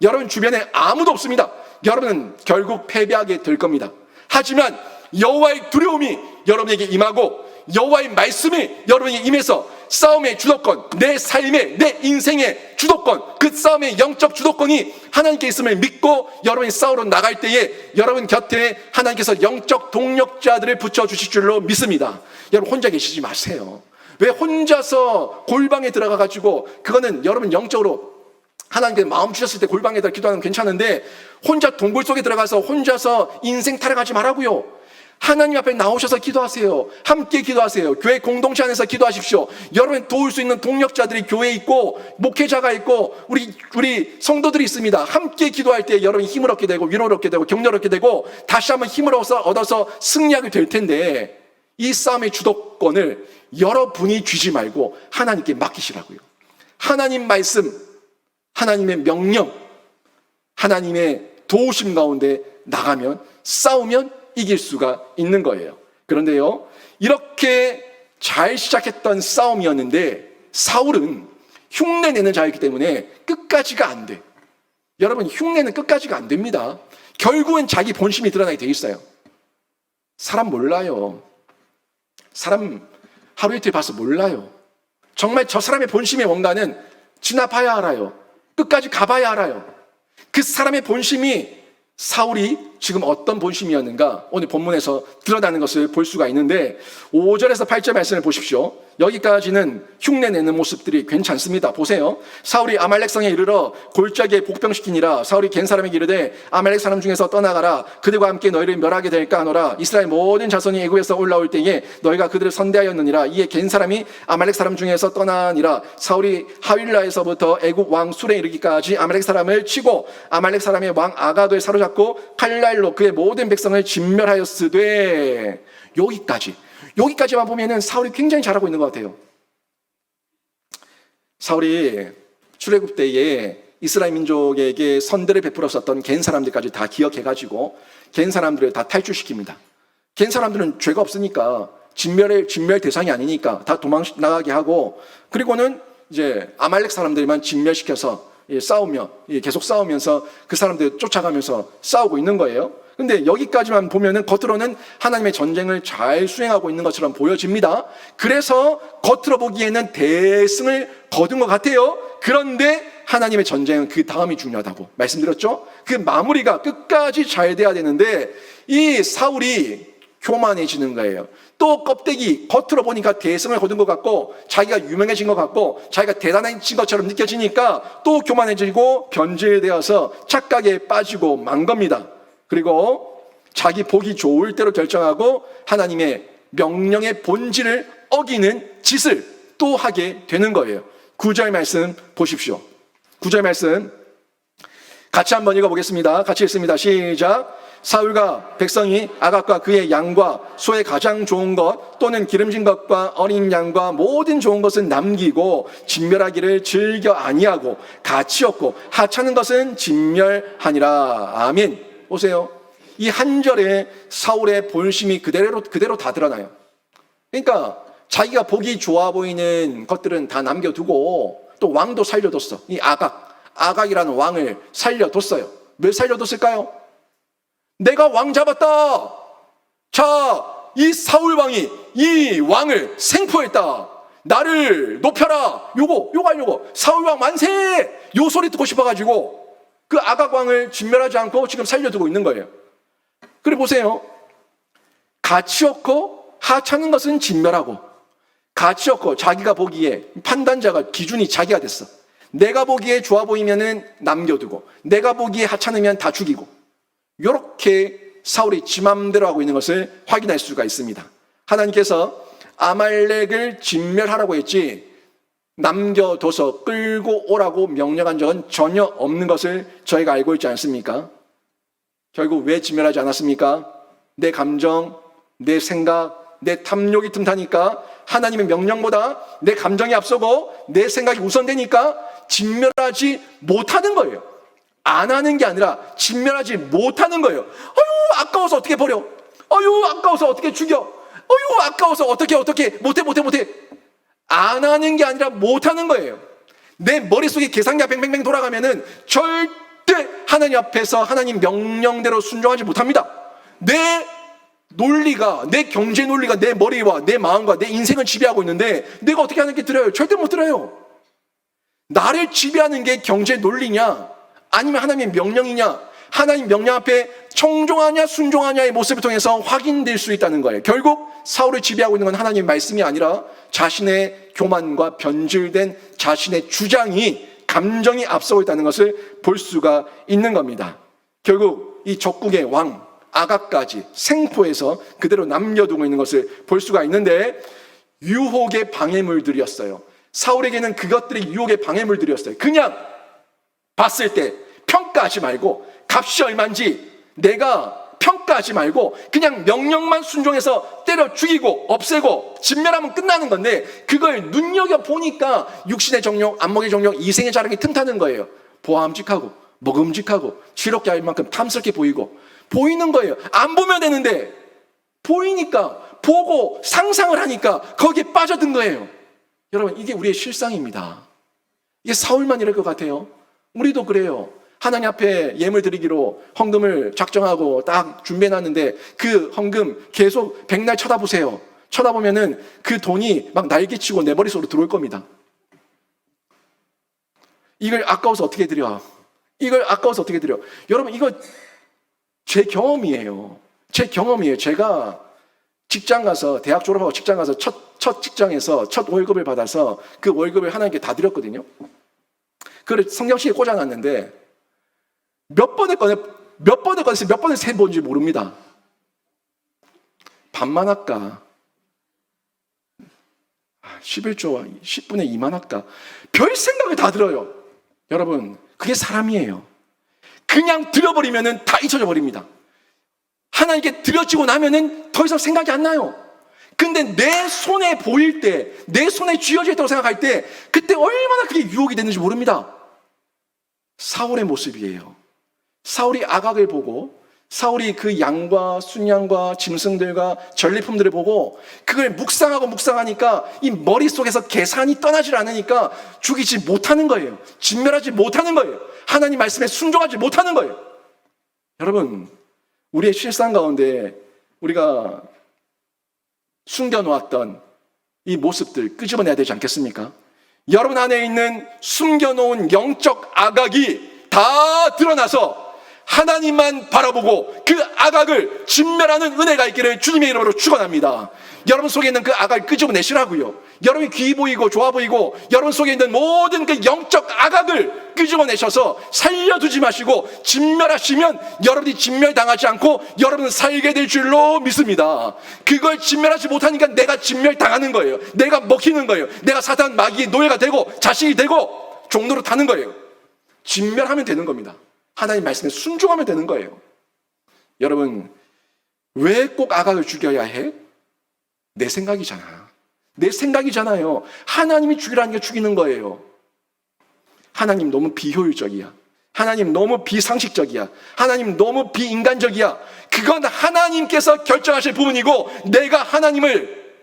여러분 주변에 아무도 없습니다. 여러분은 결국 패배하게 될 겁니다. 하지만 여호와의 두려움이 여러분에게 임하고 여호와의 말씀이 여러분에게 임해서 싸움의 주도권, 내 삶의, 내 인생의 주도권, 그 싸움의 영적 주도권이 하나님께 있음을 믿고 여러분이 싸우러 나갈 때에 여러분 곁에 하나님께서 영적 동력자들을 붙여주실 줄로 믿습니다. 여러분 혼자 계시지 마세요. 왜 혼자서 골방에 들어가가지고, 그거는 여러분 영적으로 하나님께 마음 주셨을 때 골방에 들어 기도하는 건 괜찮은데, 혼자 동굴 속에 들어가서 혼자서 인생 타령하지 말라고요. 하나님 앞에 나오셔서 기도하세요. 함께 기도하세요. 교회 공동체 안에서 기도하십시오. 여러분 도울 수 있는 동력자들이 교회에 있고, 목회자가 있고, 우리 성도들이 있습니다. 함께 기도할 때 여러분이 힘을 얻게 되고, 위로를 얻게 되고, 격려를 얻게 되고, 다시 한번 힘을 얻어서 승리하게 될 텐데, 이 싸움의 주도권을 여러분이 쥐지 말고 하나님께 맡기시라고요. 하나님 말씀, 하나님의 명령, 하나님의 도우심 가운데 나가면, 싸우면 이길 수가 있는 거예요. 그런데요, 이렇게 잘 시작했던 싸움이었는데 사울은 흉내내는 자였기 때문에 끝까지가 안 돼. 여러분, 흉내는 끝까지가 안 됩니다. 결국은 자기 본심이 드러나게 돼 있어요. 사람 몰라요. 사람 하루 이틀 봐서 몰라요. 정말 저 사람의 본심이 뭔가는 지나봐야 알아요. 끝까지 가봐야 알아요. 그 사람의 본심이, 사울이 지금 어떤 본심이었는가 오늘 본문에서 드러나는 것을 볼 수가 있는데, 5절에서 8절 말씀을 보십시오. 여기까지는 흉내내는 모습들이 괜찮습니다. 보세요. 사울이 아말렉 성에 이르러 골짜기에 복병시키니라. 사울이 겐 사람에게 이르되 아말렉 사람 중에서 떠나가라. 그들과 함께 너희를 멸하게 될까 하노라. 이스라엘 모든 자손이 애굽에서 올라올 때에 너희가 그들을 선대하였느니라. 이에 겐 사람이 아말렉 사람 중에서 떠나니라. 사울이 하윌라에서부터 애굽 왕 술에 이르기까지 아말렉 사람을 치고 아말렉 사람의 왕 아각을 사로잡고 칼날로 그의 모든 백성을 진멸하였으되. 여기까지만 보면은 사울이 굉장히 잘하고 있는 것 같아요. 사울이 출애굽 때에 이스라엘 민족에게 선대를 베풀었었던 겐 사람들까지 다 기억해가지고 겐 사람들을 다 탈출시킵니다. 겐 사람들은 죄가 없으니까 진멸 대상이 아니니까 다 도망 나가게 하고, 그리고는 이제 아말렉 사람들만 진멸시켜서 계속 싸우면서 그 사람들 쫓아가면서 싸우고 있는 거예요. 근데 여기까지만 보면은 겉으로는 하나님의 전쟁을 잘 수행하고 있는 것처럼 보여집니다. 그래서 겉으로 보기에는 대승을 거둔 것 같아요. 그런데 하나님의 전쟁은 그 다음이 중요하다고 말씀드렸죠. 그 마무리가 끝까지 잘 돼야 되는데 이 사울이 교만해지는 거예요. 또 껍데기, 겉으로 보니까 대승을 거둔 것 같고 자기가 유명해진 것 같고 자기가 대단해진 것처럼 느껴지니까 또 교만해지고 변질되어서 착각에 빠지고 만 겁니다. 그리고 자기 보기 좋을 대로 결정하고 하나님의 명령의 본질을 어기는 짓을 또 하게 되는 거예요. 9절 말씀 보십시오. 9절 말씀, 같이 한번 읽어보겠습니다. 같이 읽습니다. 시작. 사울과 백성이 아각과 그의 양과 소의 가장 좋은 것 또는 기름진 것과 어린 양과 모든 좋은 것은 남기고 진멸하기를 즐겨 아니하고 가치 없고 하찮은 것은 진멸하니라. 아멘. 보세요. 이 한 절에 사울의 본심이 그대로 다 드러나요. 그러니까 자기가 보기 좋아 보이는 것들은 다 남겨두고 또 왕도 살려뒀어. 이 아각이라는 왕을 살려뒀어요. 왜 살려뒀을까요? 내가 왕 잡았다. 자, 이 사울 왕이 이 왕을 생포했다. 나를 높여라. 요거 하려고 사울 왕 만세. 요 소리 듣고 싶어가지고 그 아각 왕을 진멸하지 않고 지금 살려두고 있는 거예요. 그래 보세요. 가치 없고 하찮은 것은 진멸하고 가치 없고 자기가 보기에 판단자가 기준이 자기가 됐어. 내가 보기에 좋아 보이면은 남겨두고 내가 보기에 하찮으면 다 죽이고 이렇게 사울이 지 맘대로 하고 있는 것을 확인할 수가 있습니다. 하나님께서 아말렉을 진멸하라고 했지 남겨둬서 끌고 오라고 명령한 적은 전혀 없는 것을 저희가 알고 있지 않습니까? 결국 왜 진멸하지 않았습니까? 내 감정, 내 생각, 내 탐욕이 틈타니까 하나님의 명령보다 내 감정이 앞서고 내 생각이 우선되니까 진멸하지 못하는 거예요. 안 하는 게 아니라 진멸하지 못하는 거예요. 어휴 아까워서 어떻게 버려. 어휴 아까워서 어떻게 죽여. 어휴 아까워서 어떻게 못해. 안 하는 게 아니라 못하는 거예요. 내 머릿속에 계산기가 뱅뱅뱅 돌아가면은 절대 하나님 앞에서 하나님 명령대로 순종하지 못합니다. 내 논리가, 내 경제 논리가 내 머리와 내 마음과 내 인생을 지배하고 있는데 내가 어떻게 하는 게 들어요? 절대 못 들어요. 나를 지배하는 게 경제 논리냐 아니면 하나님의 명령이냐, 하나님 명령 앞에 청종하냐 순종하냐의 모습을 통해서 확인될 수 있다는 거예요. 결국 사울을 지배하고 있는 건 하나님의 말씀이 아니라 자신의 교만과 변질된 자신의 주장이 감정이 앞서고 있다는 것을 볼 수가 있는 겁니다. 결국 이 적국의 왕 아각까지 생포해서 그대로 남겨두고 있는 것을 볼 수가 있는데 유혹의 방해물들이었어요. 사울에게는 그것들이 유혹의 방해물들이었어요. 그냥 봤을 때 평가하지 말고 값이 얼마인지 내가 평가하지 말고 그냥 명령만 순종해서 때려 죽이고 없애고 진멸하면 끝나는 건데 그걸 눈여겨보니까 육신의 정욕, 안목의 정욕, 이생의 자랑이 틈타는 거예요. 보암직하고 먹음직하고 지롭게 할 만큼 탐스럽게 보이는 거예요. 안 보면 되는데 보이니까 보고 상상을 하니까 거기에 빠져든 거예요. 여러분 이게 우리의 실상입니다. 이게 사울만 이럴 것 같아요. 우리도 그래요. 하나님 앞에 예물 드리기로 헌금을 작정하고 딱 준비해놨는데 그 헌금 계속 백날 쳐다보세요. 쳐다보면은 그 돈이 막 날개치고 내 머릿속으로 들어올 겁니다. 이걸 아까워서 어떻게 드려? 여러분 이거 제 경험이에요. 제가 직장 가서 대학 졸업하고 직장 가서 첫 직장에서 첫 월급을 받아서 그 월급을 하나님께 다 드렸거든요. 그걸 성경책에 꽂아놨는데 몇 번을 꺼내서 몇 번을 세본지 모릅니다. 반만 할까? 11조 10분의 2만 할까? 별 생각을 다 들어요. 여러분 그게 사람이에요. 그냥 드려버리면 다 잊혀져 버립니다. 하나님께 드려지고 나면은 더 이상 생각이 안 나요. 근데 내 손에 보일 때, 내 손에 쥐어져 있다고 생각할 때 그때 얼마나 그게 유혹이 됐는지 모릅니다. 사울의 모습이에요. 사울이 아각을 보고 사울이 그 양과 순양과 짐승들과 전리품들을 보고 그걸 묵상하니까 이 머릿속에서 계산이 떠나질 않으니까 죽이지 못하는 거예요. 진멸하지 못하는 거예요. 하나님 말씀에 순종하지 못하는 거예요. 여러분 우리의 실상 가운데 우리가 숨겨놓았던 이 모습들 끄집어내야 되지 않겠습니까? 여러분 안에 있는 숨겨놓은 영적 아각이 다 드러나서 하나님만 바라보고 그 아각을 진멸하는 은혜가 있기를 주님의 이름으로 축원합니다. 여러분 속에 있는 그 아각을 끄집어내시라고요. 여러분이 귀 보이고 좋아 보이고 여러분 속에 있는 모든 그 영적 아각을 끄집어내셔서 살려두지 마시고 진멸하시면 여러분이 진멸당하지 않고 여러분은 살게 될 줄로 믿습니다. 그걸 진멸하지 못하니까 내가 진멸당하는 거예요. 내가 먹히는 거예요. 내가 사탄 마귀의 노예가 되고 자식이 되고 종로로 타는 거예요. 진멸하면 되는 겁니다. 하나님 말씀에 순종하면 되는 거예요. 여러분, 왜 꼭 아각을 죽여야 해? 내 생각이잖아. 내 생각이잖아요. 하나님이 죽이라는 게 죽이는 거예요. 하나님 너무 비효율적이야. 하나님 너무 비상식적이야. 하나님 너무 비인간적이야. 그건 하나님께서 결정하실 부분이고 내가 하나님을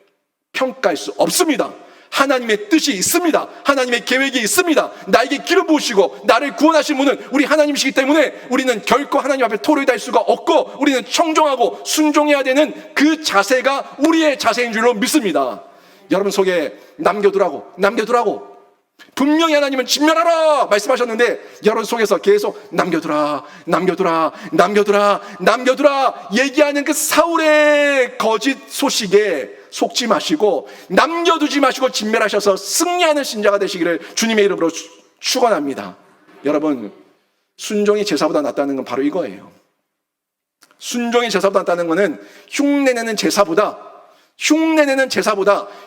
평가할 수 없습니다. 하나님의 뜻이 있습니다. 하나님의 계획이 있습니다. 나에게 기름 부으시고 나를 구원하신 분은 우리 하나님이시기 때문에 우리는 결코 하나님 앞에 토를 달 수가 없고 우리는 청종하고 순종해야 되는 그 자세가 우리의 자세인 줄로 믿습니다. 여러분 속에 남겨두라고 분명히 하나님은 진멸하라 말씀하셨는데 여러분 속에서 계속 남겨두라 얘기하는 그 사울의 거짓 소식에 속지 마시고 남겨두지 마시고 진멸하셔서 승리하는 신자가 되시기를 주님의 이름으로 축원합니다. 여러분, 순종이 제사보다 낫다는 건 바로 이거예요. 순종이 제사보다 낫다는 것은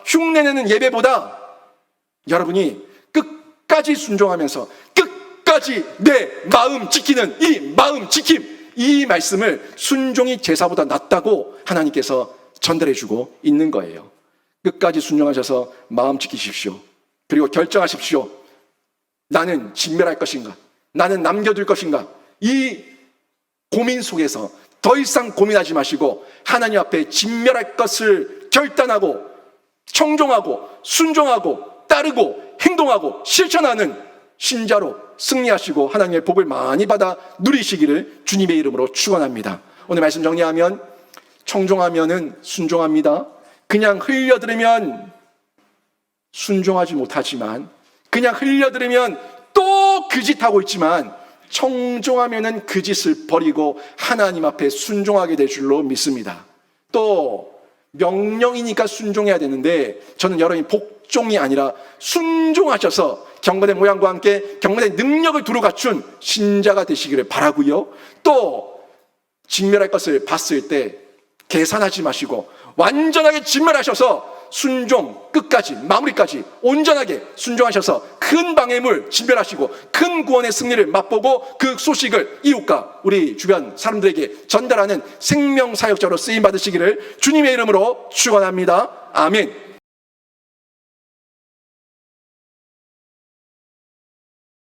흉내내는 예배보다 여러분이 끝까지 순종하면서 끝까지 내 마음 지키는 이 마음 지킴, 이 말씀을 순종이 제사보다 낫다고 하나님께서 전달해주고 있는 거예요. 끝까지 순종하셔서 마음 지키십시오. 그리고 결정하십시오. 나는 진멸할 것인가? 나는 남겨둘 것인가? 이 고민 속에서 더 이상 고민하지 마시고 하나님 앞에 진멸할 것을 결단하고 청종하고 순종하고 따르고 행동하고 실천하는 신자로 승리하시고 하나님의 복을 많이 받아 누리시기를 주님의 이름으로 축원합니다. 오늘 말씀 정리하면 청종하면은 순종합니다. 그냥 흘려들으면 순종하지 못하지만 그냥 흘려들으면 또 그 짓 하고 있지만 청종하면은 그 짓을 버리고 하나님 앞에 순종하게 될 줄로 믿습니다. 또 명령이니까 순종해야 되는데 저는 여러분이 복종이 아니라 순종하셔서 경건의 모양과 함께 경건의 능력을 두루 갖춘 신자가 되시기를 바라고요. 또 직면할 것을 봤을 때 계산하지 마시고 완전하게 진멸하셔서 순종 끝까지 마무리까지 온전하게 순종하셔서 큰 방해물 진멸하시고 큰 구원의 승리를 맛보고 그 소식을 이웃과 우리 주변 사람들에게 전달하는 생명사역자로 쓰임받으시기를 주님의 이름으로 축원합니다. 아멘.